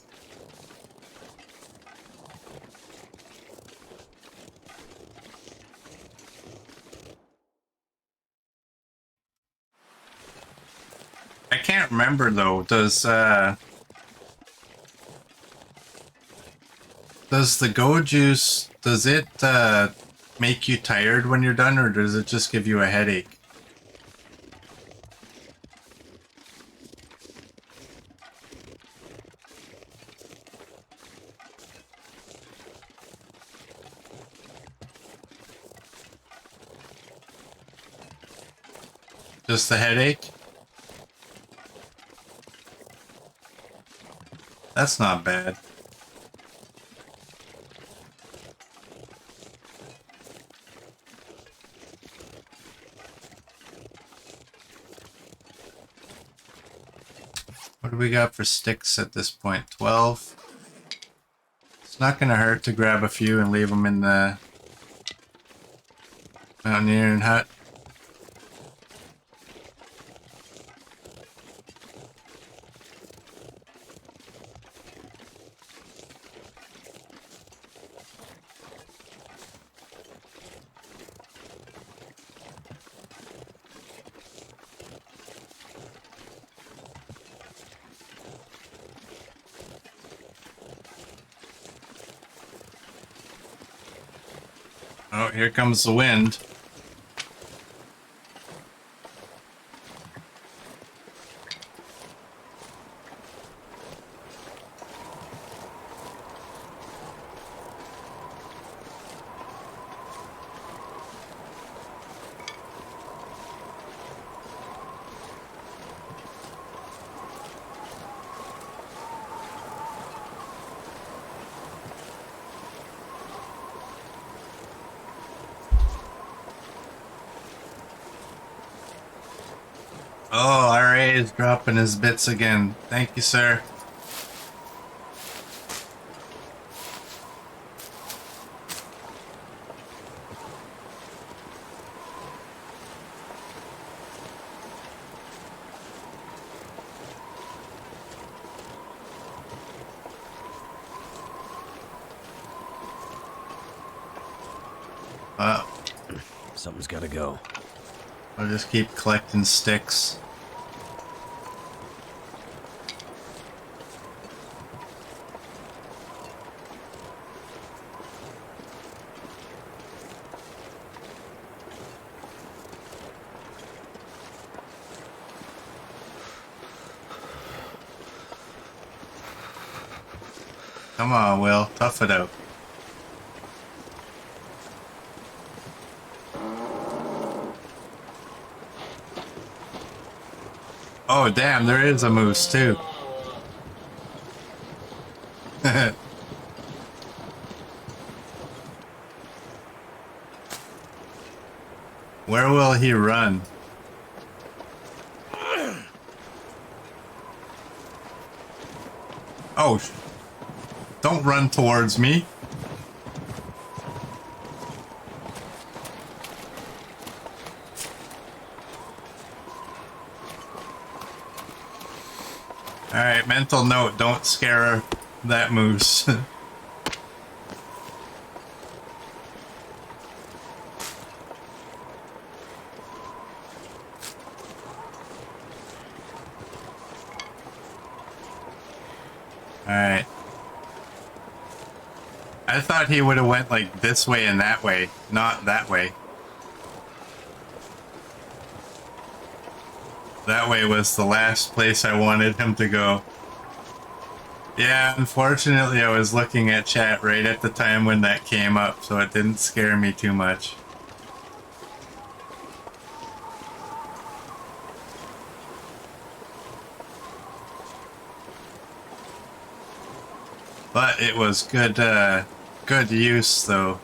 I can't remember though. Does the go juice, does it make you tired when you're done, or does it just give you a headache? Just the headache? That's not bad. What do we got for sticks at this point? 12. It's not going to hurt to grab a few and leave them in the mountaineering hut. Oh, here comes the wind. Oh, RA is dropping his bits again. Thank you, sir. Something's gotta go. I'll just keep collecting sticks. Come on, Will. Tough it out. Oh, damn, there is a moose, too. Where will he run? Oh, don't run towards me. Alright, mental note, don't scare that moose. Alright. I thought he would have went like this way and that way, not that way. That way was the last place I wanted him to go. Yeah, unfortunately I was looking at chat right at the time when that came up, so it didn't scare me too much. But it was good, good use though.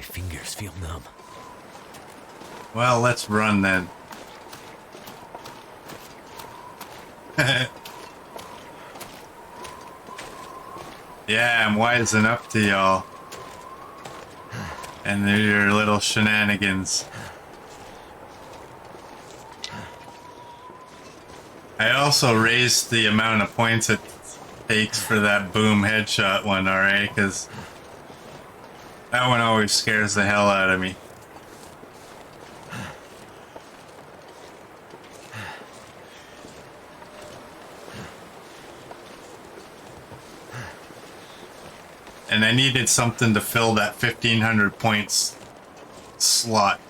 Fingers feel numb. Well, let's run then. Yeah, I'm wising up to y'all. And they're your little shenanigans. I also raised the amount of points it takes for that boom headshot one, alright? Because that one always scares the hell out of me. And I needed something to fill that 1,500 points slot.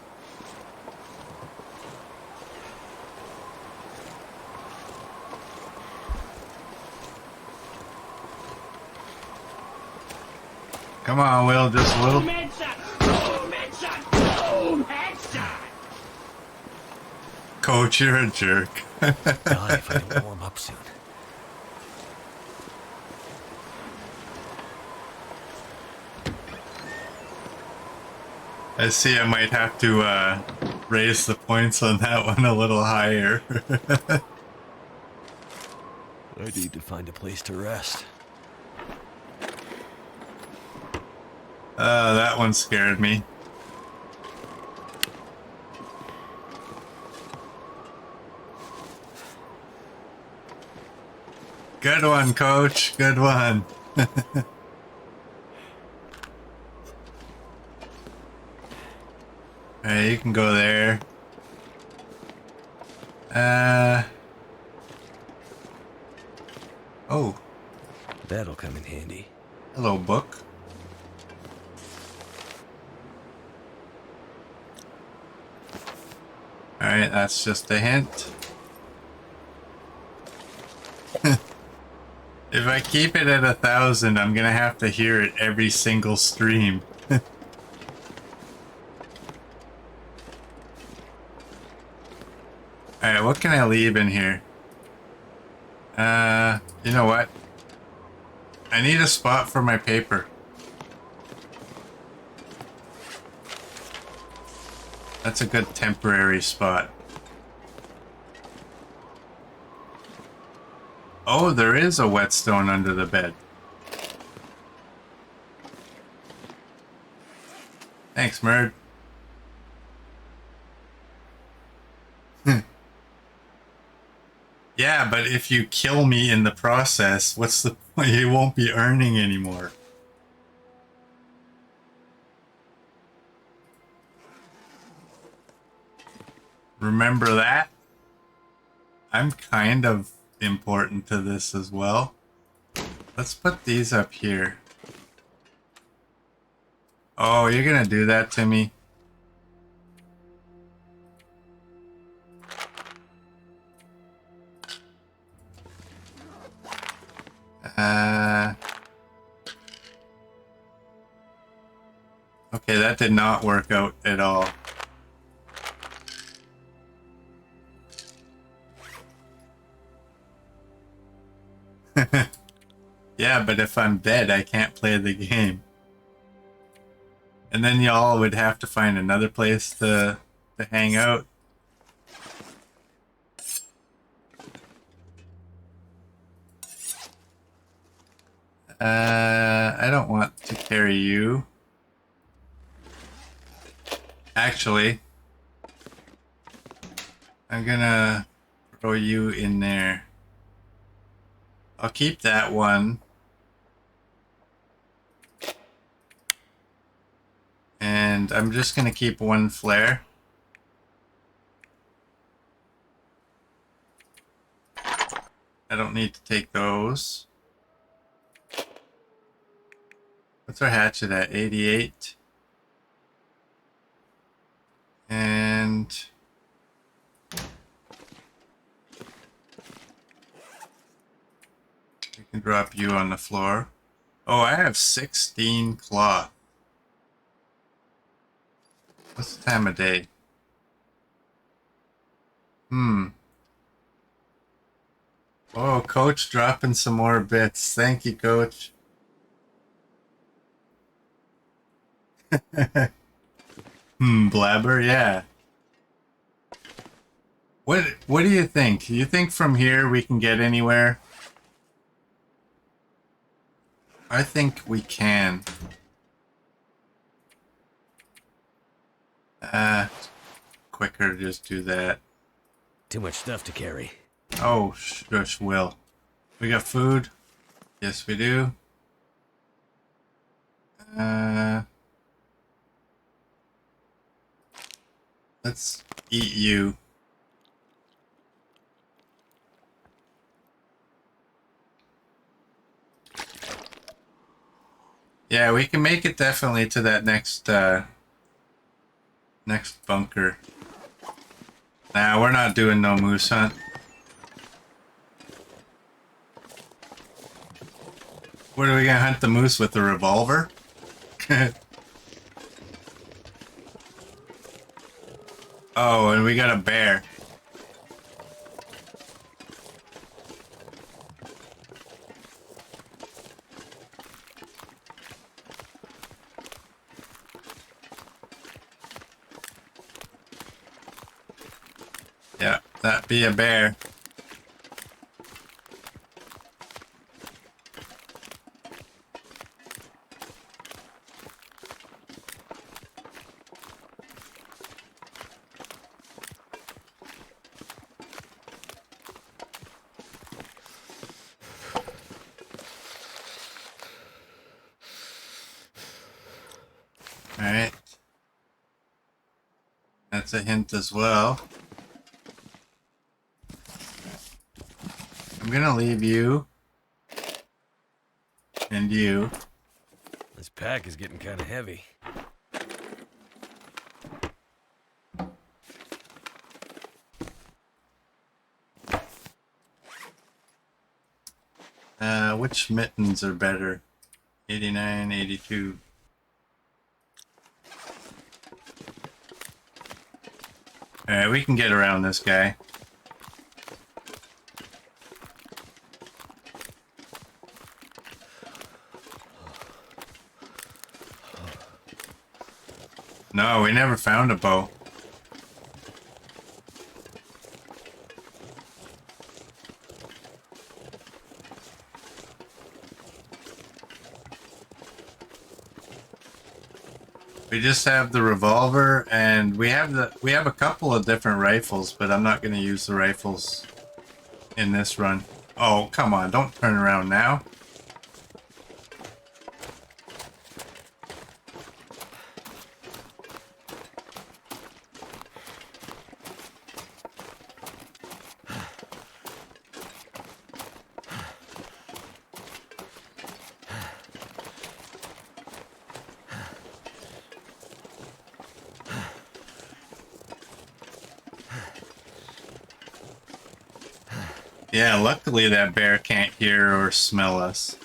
Come on, Will, just a little. Boom headshot! Boom headshot! Boom headshot! Coach, you're a jerk. God, if I didn't warm up soon. I see I might have to raise the points on that one a little higher. I need to find a place to rest. That one scared me. Good one, Coach. Good one. Alright, you can go there. Oh. That'll come in handy. Hello, book. Alright, that's just a hint. If I keep it at 1,000, I'm gonna have to hear it every single stream. Alright, what can I leave in here? You know what? I need a spot for my paper. That's a good temporary spot. Oh, there is a whetstone under the bed. Thanks, Merd. Yeah, but if you kill me in the process, what's the point? You won't be earning anymore. Remember that? I'm kind of important to this as well. Let's put these up here. Oh, you're gonna do that to me? Okay, that did not work out at all. Yeah, but if I'm dead, I can't play the game. And then y'all would have to find another place to hang out. I don't want to carry you. Actually, I'm gonna throw you in there. I'll keep that one. And I'm just gonna keep one flare. I don't need to take those. What's our hatchet at? 88. And we can drop you on the floor. Oh, I have 16 cloth. What's the time of day? Oh, Coach dropping some more bits. Thank you, Coach. Blabber, yeah. What do you think? Do you think from here we can get anywhere? I think we can. Quicker to just do that. Too much stuff to carry. Oh, shush, Will. We got food? Yes, we do. Let's eat you. Yeah, we can make it definitely to that next next bunker. Nah, we're not doing no moose hunt. What are we gonna hunt the moose with, a revolver? Oh, and we got a bear. Yeah, that be a bear. Alright. That's a hint as well. I'm gonna leave you. And you. This pack is getting kind of heavy. Which mittens are better? 89, 82. Alright, we can get around this guy. No, we never found a bow. We just have the revolver, and we have a couple of different rifles, but I'm not going to use the rifles in this run. Oh, come on, don't turn around now. Yeah, luckily that bear can't hear or smell us.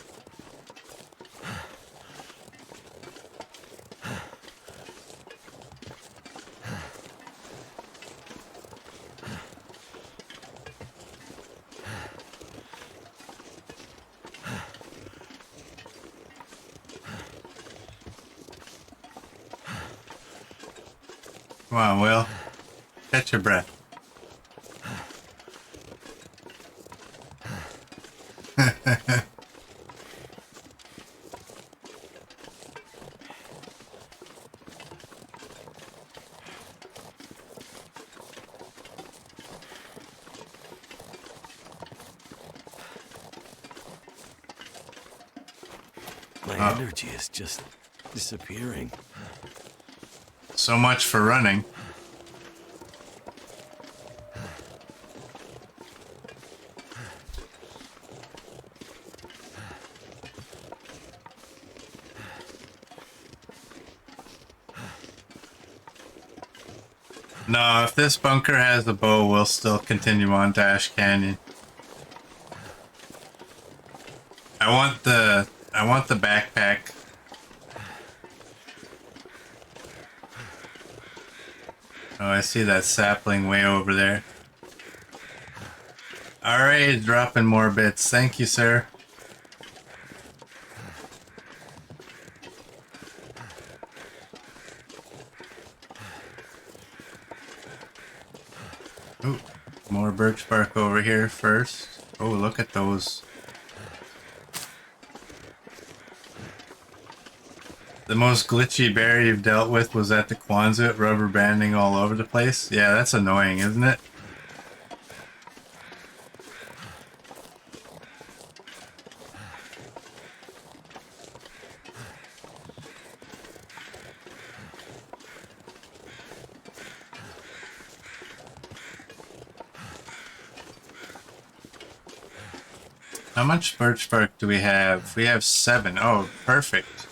Come on, Will. Catch your breath. My energy is just disappearing. So much for running. No, if this bunker has a bow, we'll still continue on to Ash Canyon. I want the backpack. Oh, I see that sapling way over there. Alright, dropping more bits. Thank you, sir. Ooh, more birch bark over here first. Oh, look at those. The most glitchy bear you've dealt with was at the Quonset, rubber banding all over the place? Yeah, that's annoying, isn't it? How much birch bark do we have? We have 7. Oh, perfect.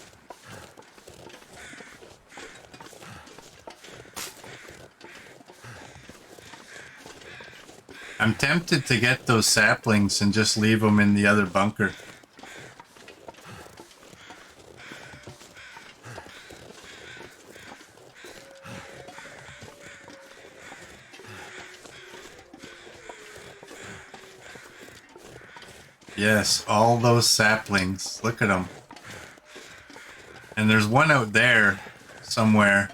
I'm tempted to get those saplings and just leave them in the other bunker. Yes, all those saplings. Look at them. And there's one out there somewhere.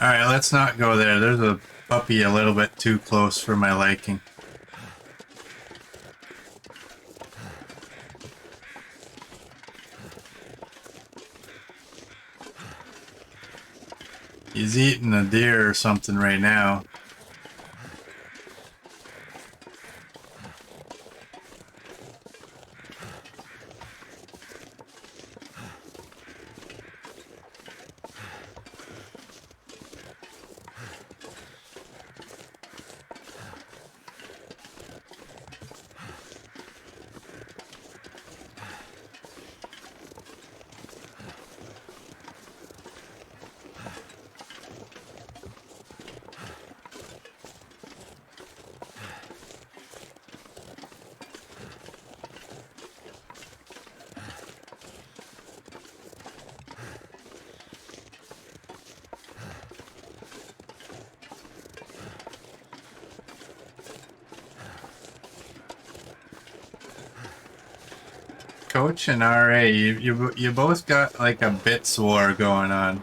Alright, let's not go there. There's a puppy a little bit too close for my liking. He's eating a deer or something right now. Coach and RA, you both got like a bits war going on.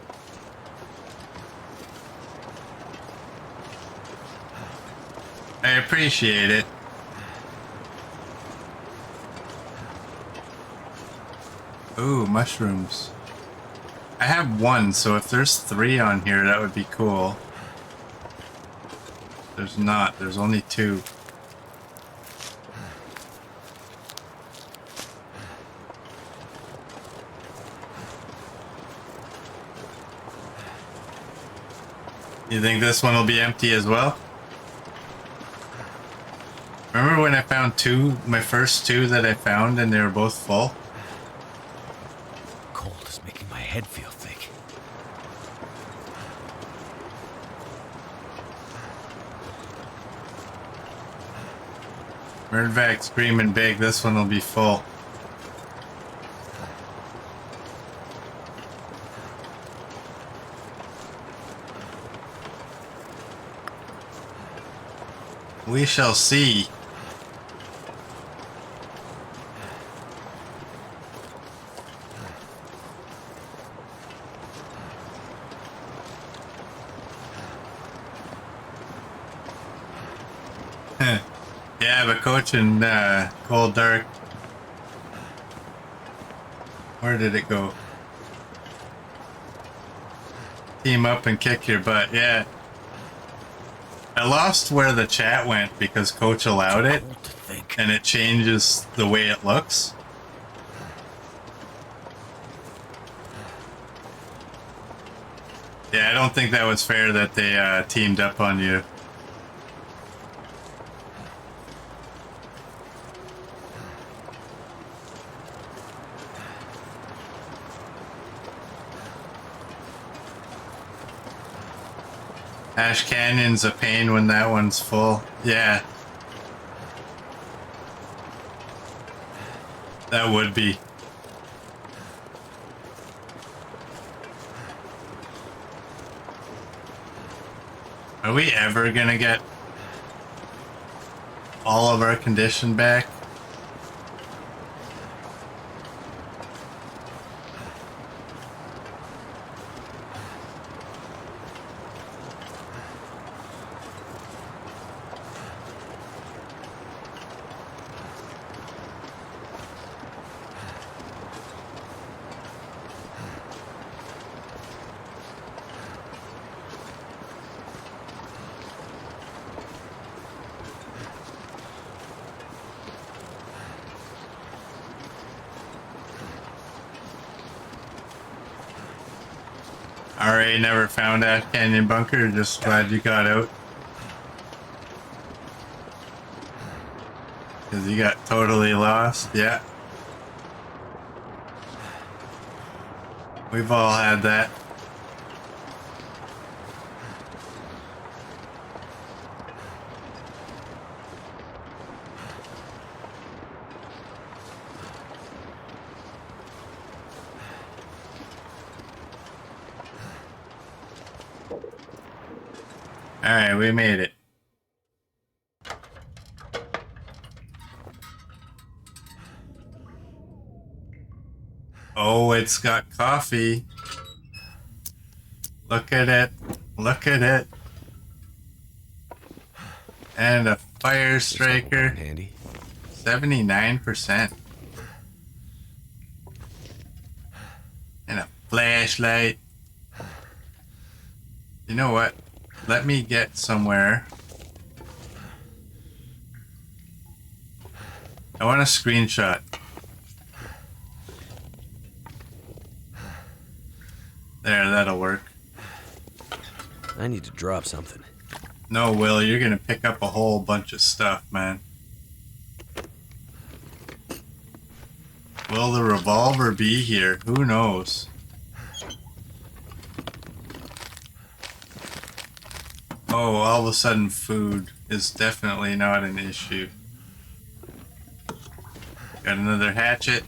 I appreciate it. Ooh, mushrooms. I have 1, so if there's 3 on here, that would be cool. There's not. There's only 2. You think this one will be empty as well? Remember when I found 2, my first 2 that I found, and they were both full? Cold is making my head feel thick. Merdvac screaming big, this one will be full. We shall see. Yeah, but Coach and Cold Dark. Where did it go? Team up and kick your butt, yeah. I lost where the chat went because Coach allowed it, and it changes the way it looks. Yeah, I don't think that was fair that they teamed up on you. Ash Canyon's a pain when that one's full. Yeah. That would be. Are we ever gonna get all of our condition back? RA never found that canyon bunker, just glad you got out. Because you got totally lost, yeah. We've all had that. Alright, we made it. Oh, it's got coffee. Look at it. Look at it. And a fire striker. Handy. 79%. And a flashlight. You know what? Let me get somewhere. I want a screenshot. There, that'll work. I need to drop something. No, Will, you're gonna pick up a whole bunch of stuff, man. Will the revolver be here? Who knows? Oh, all of a sudden food is definitely not an issue. Got another hatchet.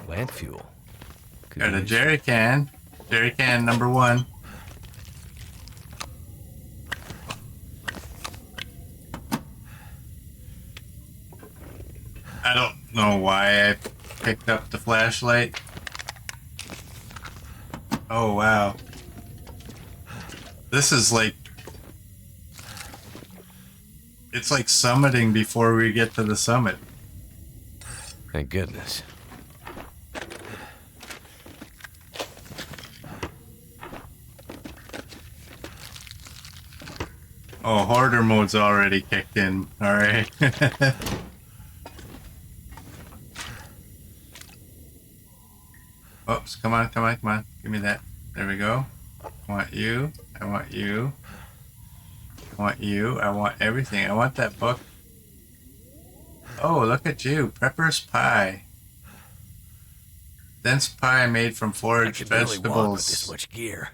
Lamp fuel. Could Got a use- jerry can. Jerry can number 1. I don't know why I picked up the flashlight. Oh, wow. This is like... It's like summiting before we get to the summit. Thank goodness. Oh, hoarder mode's already kicked in. Alright. Oops, come on, come on, come on. Give me that. There we go. I want you. I want you. I want you. I want everything. I want that book. Oh, look at you. Prepper's pie. Dense pie made from I foraged could barely walk with this vegetables. much gear.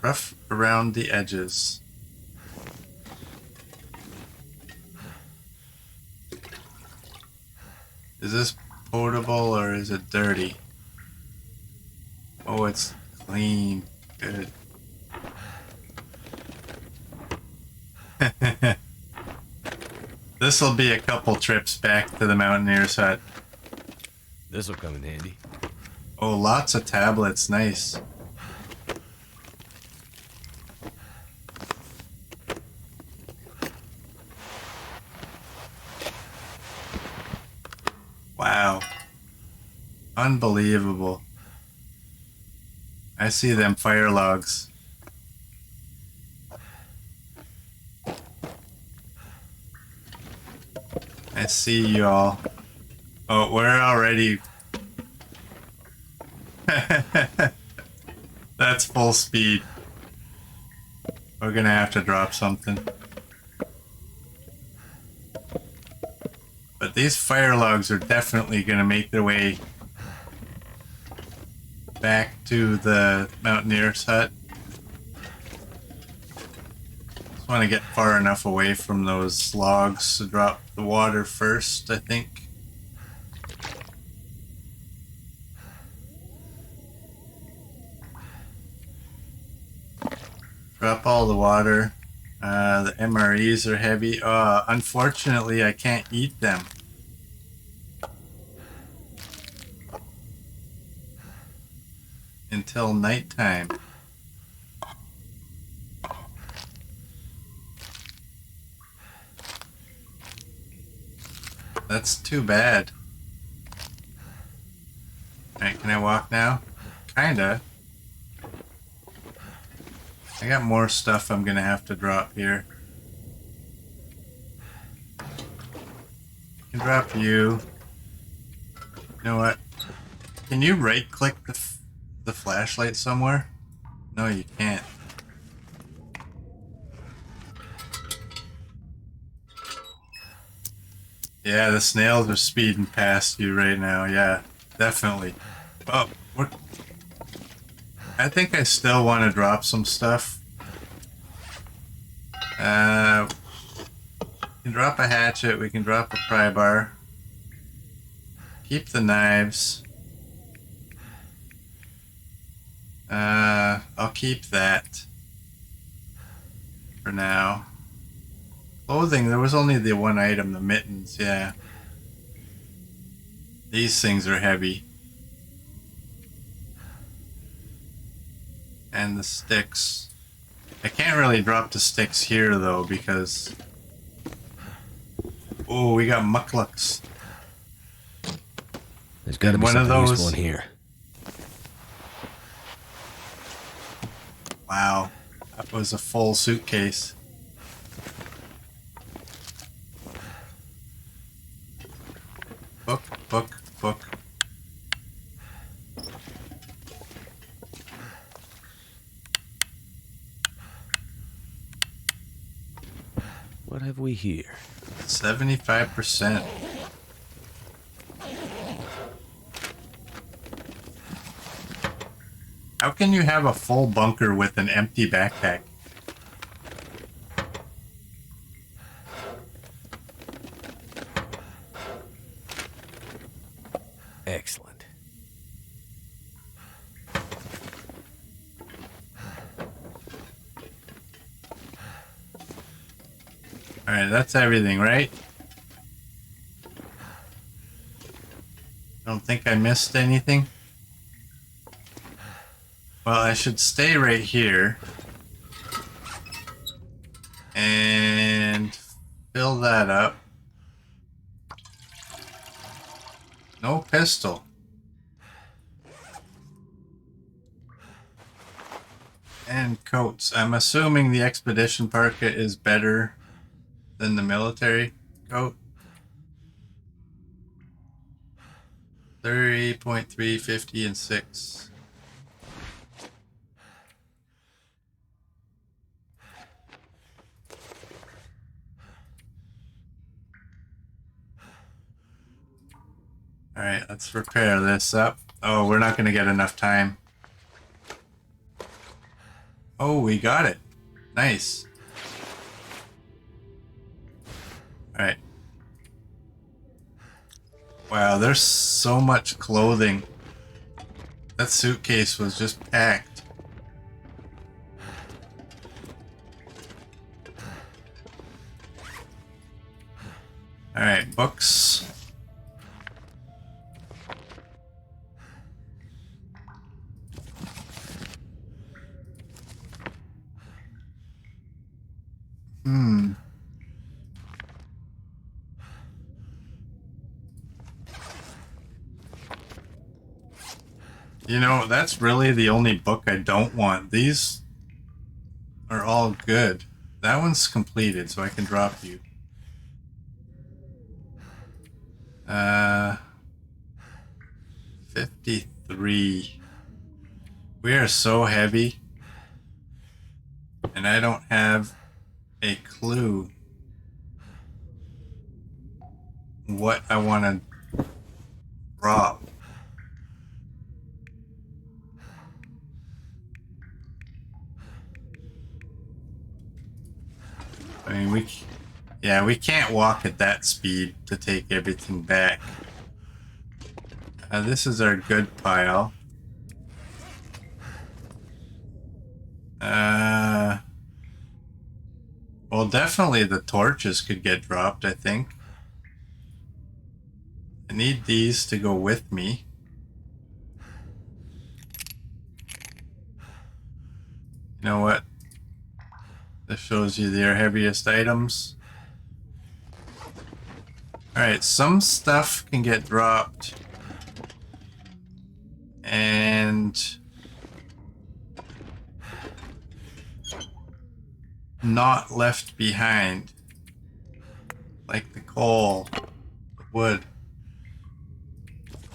Rough around the edges. Is this potable or is it dirty? Oh, it's clean. Good. This'll be a couple trips back to the Mountaineer's hut. This'll come in handy. Oh, lots of tablets. Nice. Wow. Unbelievable. I see them fire logs. I see y'all. Oh, we're already... That's full speed. We're gonna have to drop something. But these fire logs are definitely gonna make their way back to the Mountaineer's hut. Just want to get far enough away from those logs to drop the water first, I think. Drop all the water. The MREs are heavy. Unfortunately, I can't eat them. Until nighttime. That's too bad. Alright, can I walk now? Kinda. I got more stuff I'm gonna have to drop here. I can drop you. You know what? Can you right-click the flashlight somewhere? No, you can't. Yeah, the snails are speeding past you right now. Yeah, definitely. Oh, what? I think I still want to drop some stuff. We can drop a hatchet. We can drop a pry bar. Keep the knives. I'll keep that for now. Clothing, there was only the one item, the mittens, yeah. These things are heavy. And the sticks. I can't really drop the sticks here though because... Oh, we got mucklucks. There's got to be one of something those. useful in here. Wow, that was a full suitcase. Book, book, book. What have we here? 75%. How can you have a full bunker with an empty backpack? Excellent. Alright, that's everything, right? Don't think I missed anything. Well, I should stay right here. And fill that up. No pistol. And coats. I'm assuming the expedition parka is better than the military coat. 30.3, 50, and 6. Alright, let's repair this up. Oh, we're not going to get enough time. Oh, we got it. Nice. Alright. Wow, there's so much clothing. That suitcase was just packed. Alright, books. You know, that's really the only book I don't want. These are all good. That one's completed, so I can drop you. 53. We are so heavy. And I don't have a clue what I want to drop. I mean, we can't walk at that speed to take everything back. This is our good pile. Well, definitely the torches could get dropped, I think. I need these to go with me. You know what? This shows you their heaviest items. Alright, some stuff can get dropped. And not left behind. Like the coal, the wood,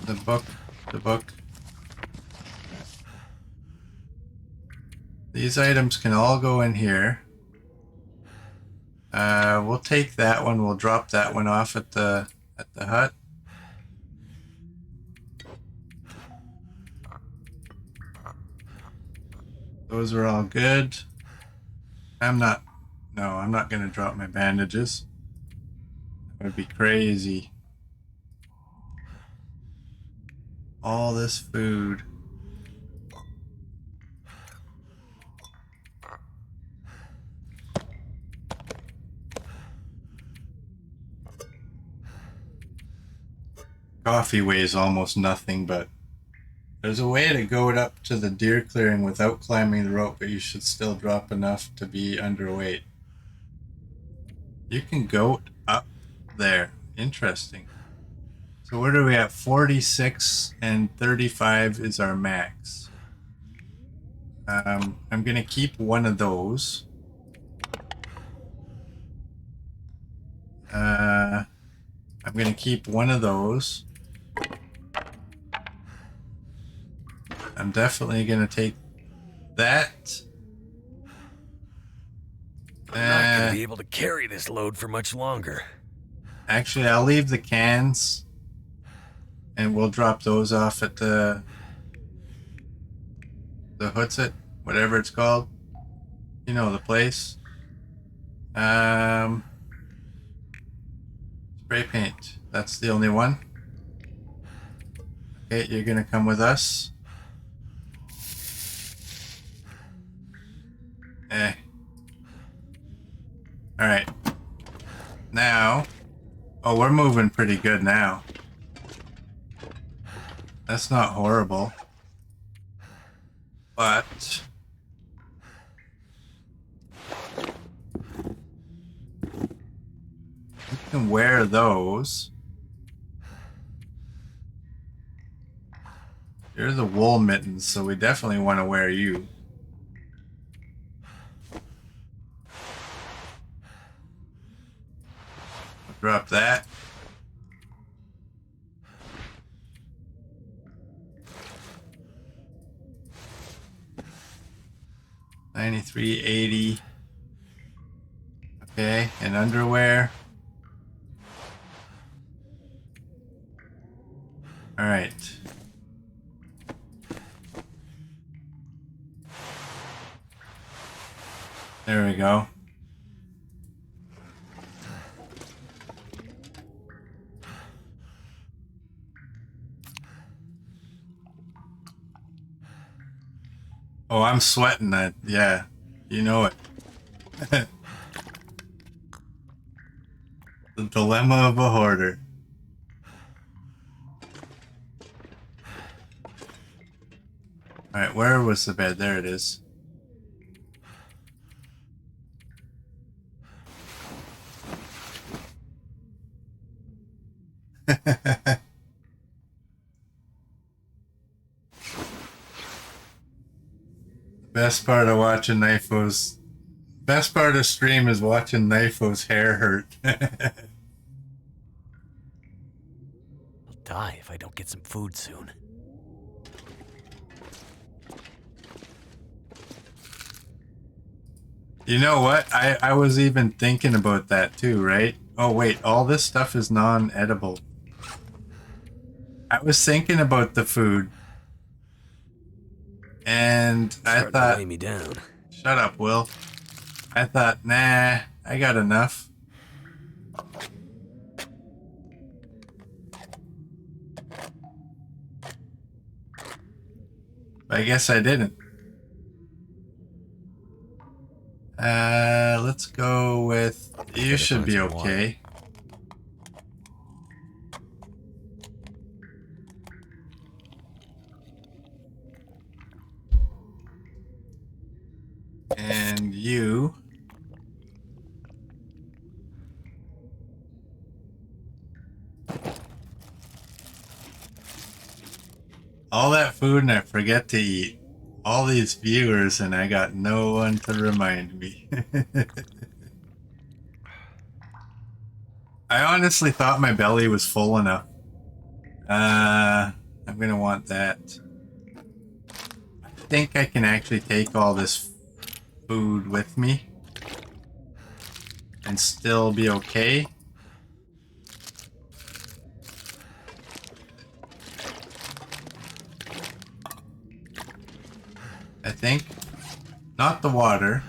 the book, These items can all go in here. We'll take that one. We'll drop that one off at the hut. Those are all good. I'm not going to drop my bandages. That would be crazy. All this food. Coffee weighs almost nothing, but there's a way to go it up to the deer clearing without climbing the rope, but you should still drop enough to be underweight. You can goat up there. Interesting. So what are we at? 46 and 35 is our max. I'm going to keep one of those. I'm going to keep one of those. I'm definitely going to take that. I'm not going to be able to carry this load for much longer. Actually, I'll leave the cans. And we'll drop those off at the Hutsit, whatever it's called. You know the place. Spray paint. That's the only one. Okay, you're gonna come with us. Alright. Now. Oh, we're moving pretty good now. That's not horrible. But you can wear those. You're the wool mittens, so we definitely want to wear you. Drop that. $93.80. Okay, and underwear. All right. There we go. Oh, I'm sweating that. Yeah, you know it. The dilemma of a hoarder. Alright, where was the bed? There it is. Best part of watching Knifeo's... Best part of stream is watching Knifeo's hair hurt. I'll die if I don't get some food soon. You know what? I was even thinking about that too, right? Oh wait, all this stuff is non-edible. I was thinking about the food. And I thought... to weigh me down. Shut up, Will. I thought, nah, I got enough. But I guess I didn't. Let's go with... You should be okay. And you... All that food and I forget to eat. All these viewers and I got no one to remind me. I honestly thought my belly was full enough. I'm gonna want that. I think I can actually take all this food with me and still be okay. I think. Not the water.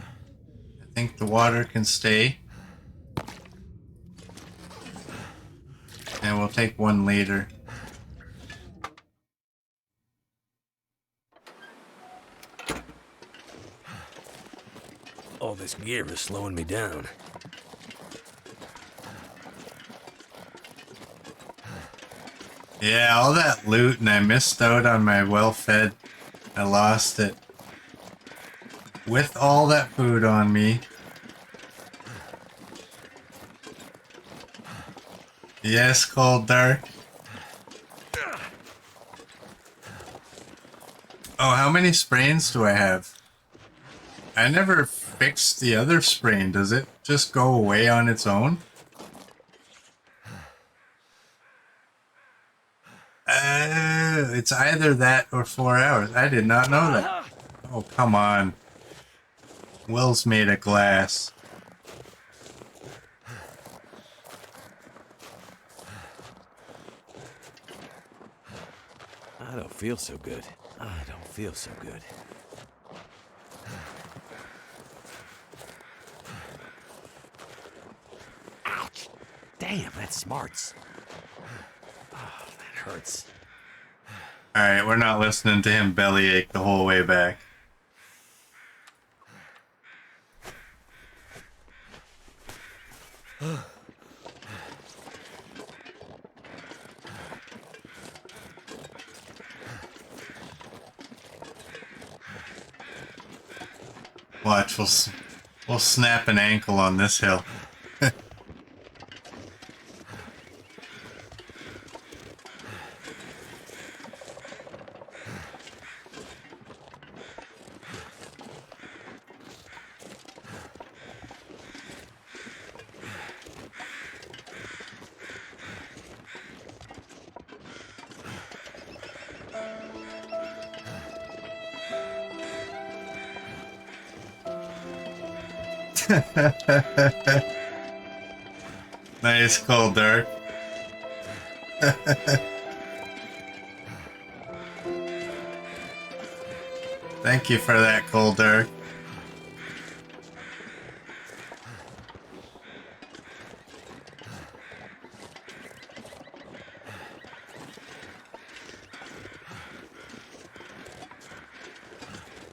I think the water can stay. And we'll take one later. All this gear is slowing me down. Yeah, all that loot, and I missed out on my well-fed. I lost it. With all that food on me. Yes, Cold Dark. Oh, how many sprains do I have? I never fixed the other sprain. Does it just go away on its own? It's either that or 4 hours. I did not know that. Oh, come on. Will's made of glass. I don't feel so good. I don't feel so good. Ouch! Damn, that smarts. Oh, that hurts. Alright, we're not listening to him bellyache the whole way back. Watch, we'll snap an ankle on this hill. Nice, Cold Dark. Thank you for that, Cold Dark.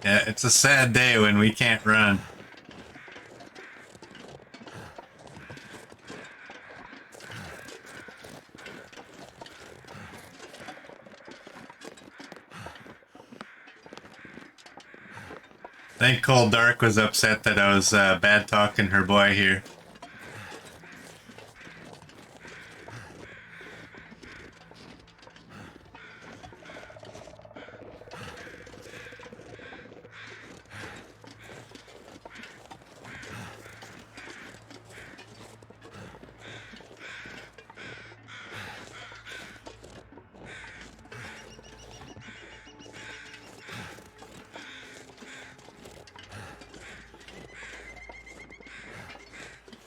Yeah, it's a sad day when we can't run. I think Cold Dark was upset that I was bad talking her boy here.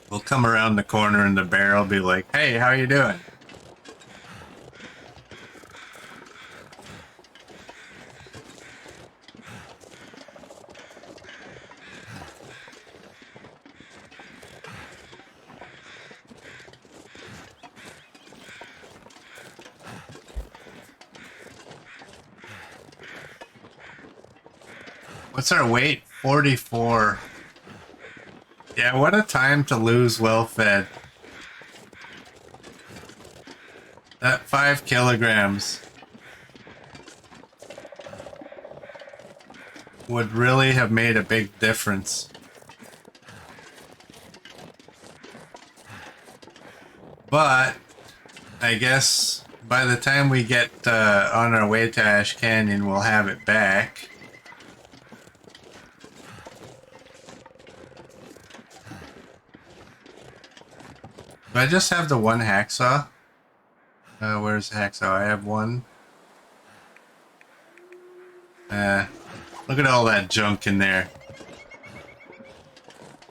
We'll come around the corner and the bear will be like, hey, how you doing? What's our weight? 44. Yeah, what a time to lose well-fed. That 5 kilograms would really have made a big difference. But I guess by the time we get on our way to Ash Canyon, we'll have it back. Do I just have the one hacksaw? Where's the hacksaw? I have one. Look at all that junk in there.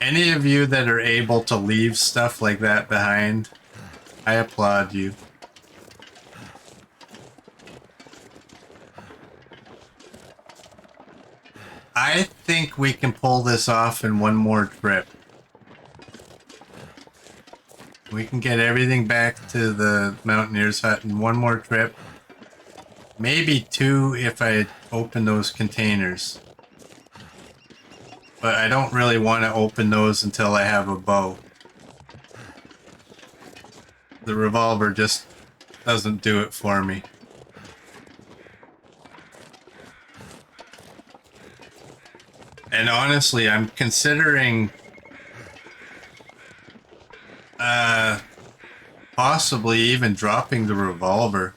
Any of you that are able to leave stuff like that behind, I applaud you. I think we can pull this off in one more trip. We can get everything back to the Mountaineer's hut in one more trip. Maybe two if I open those containers. But I don't really want to open those until I have a bow. The revolver just doesn't do it for me. And honestly, I'm considering possibly even dropping the revolver.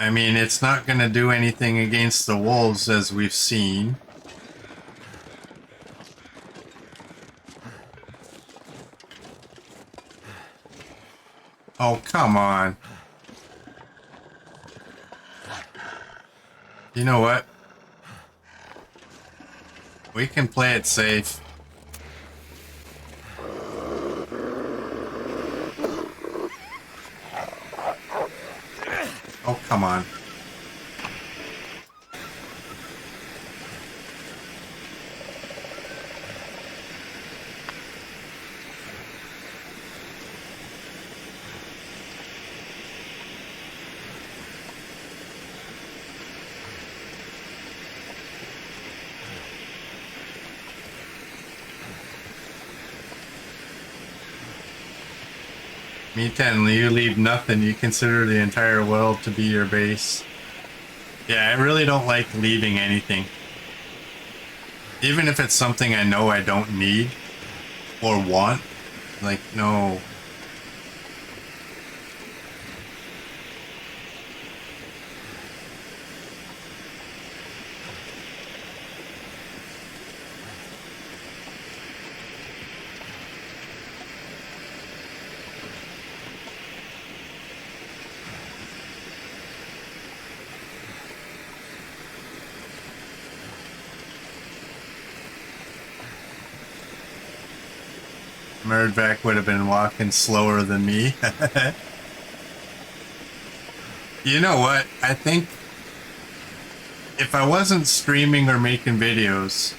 I mean, it's not going to do anything against the wolves as we've seen. Oh, come on. You know what? We can play it safe. Oh, come on. Me 10, you leave nothing. You consider the entire world to be your base. Yeah, I really don't like leaving anything. Even if it's something I know I don't need or want. Like, no. Merdvac would have been walking slower than me. You know what? I think if I wasn't streaming or making videos,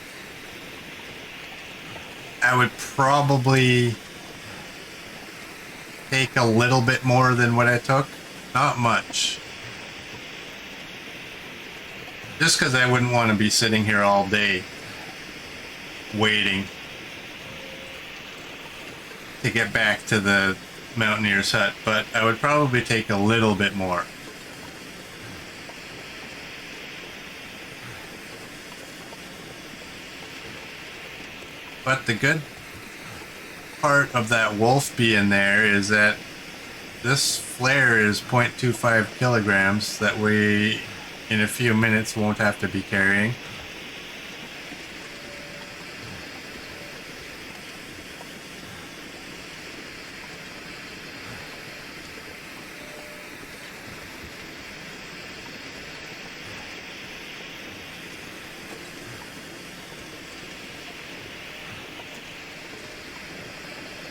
I would probably take a little bit more than what I took. Not much. Just because I wouldn't want to be sitting here all day waiting to get back to the Mountaineer's hut, but I would probably take a little bit more. But the good part of that wolf being there is that this flare is 0.25 kilograms that we in a few minutes won't have to be carrying.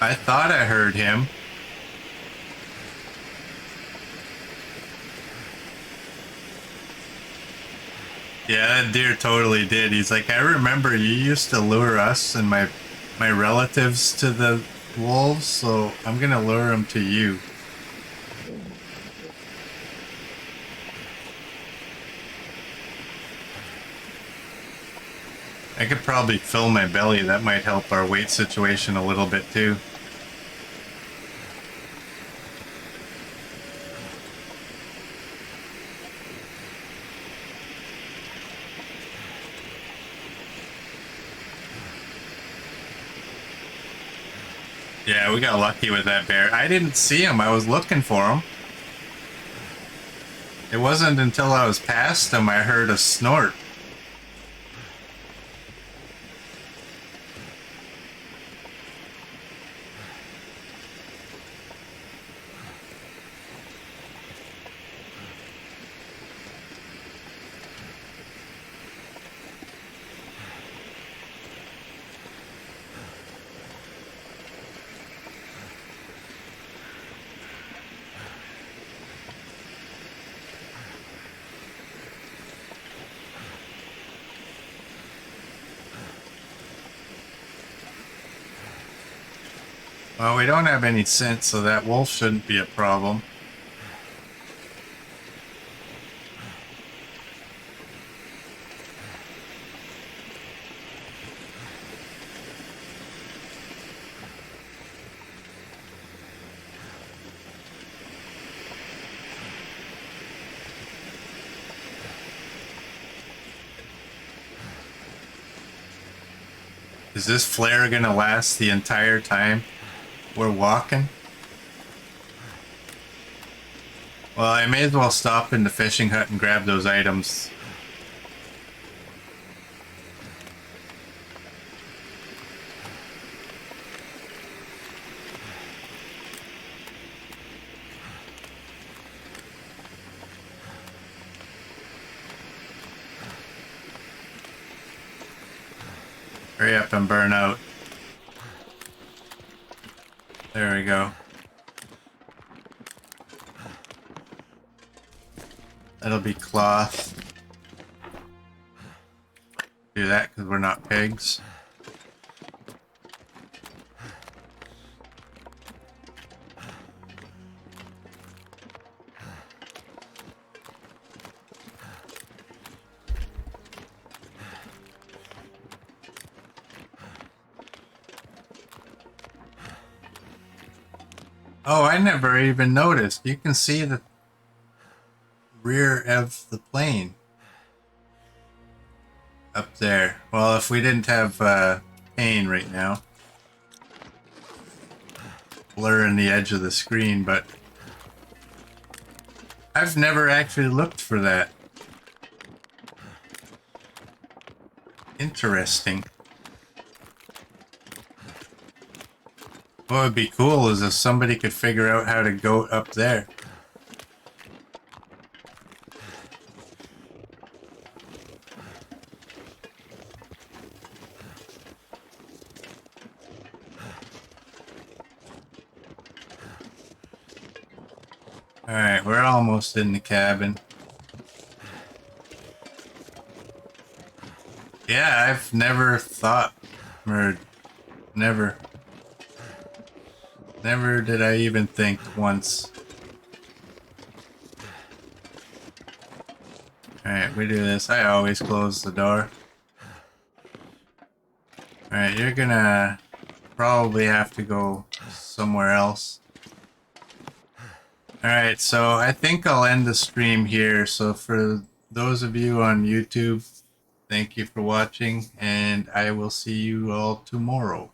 I thought I heard him. Yeah, that deer totally did. He's like, I remember you used to lure us and my relatives to the wolves, so I'm gonna lure them to you. I could probably fill my belly. That might help our weight situation a little bit too. Yeah, we got lucky with that bear. I didn't see him. I was looking for him. It wasn't until I was past him I heard a snort. Well, we don't have any scent, so that wolf shouldn't be a problem. Is this flare gonna last the entire time we're walking? Well, I may as well stop in the fishing hut and grab those items. Hurry up and burn out. There we go. That'll be cloth. Do that because we're not pigs. Oh, I never even noticed. You can see the rear of the plane up there. Well, if we didn't have pain right now, blurring the edge of the screen, but I've never actually looked for that. Interesting. What would be cool is if somebody could figure out how to go up there. Alright, we're almost in the cabin. Yeah, I've never thought, or never did I even think once. Alright, we do this. I always close the door. Alright, you're gonna probably have to go somewhere else. Alright, so I think I'll end the stream here. So for those of you on YouTube, thank you for watching, and I will see you all tomorrow.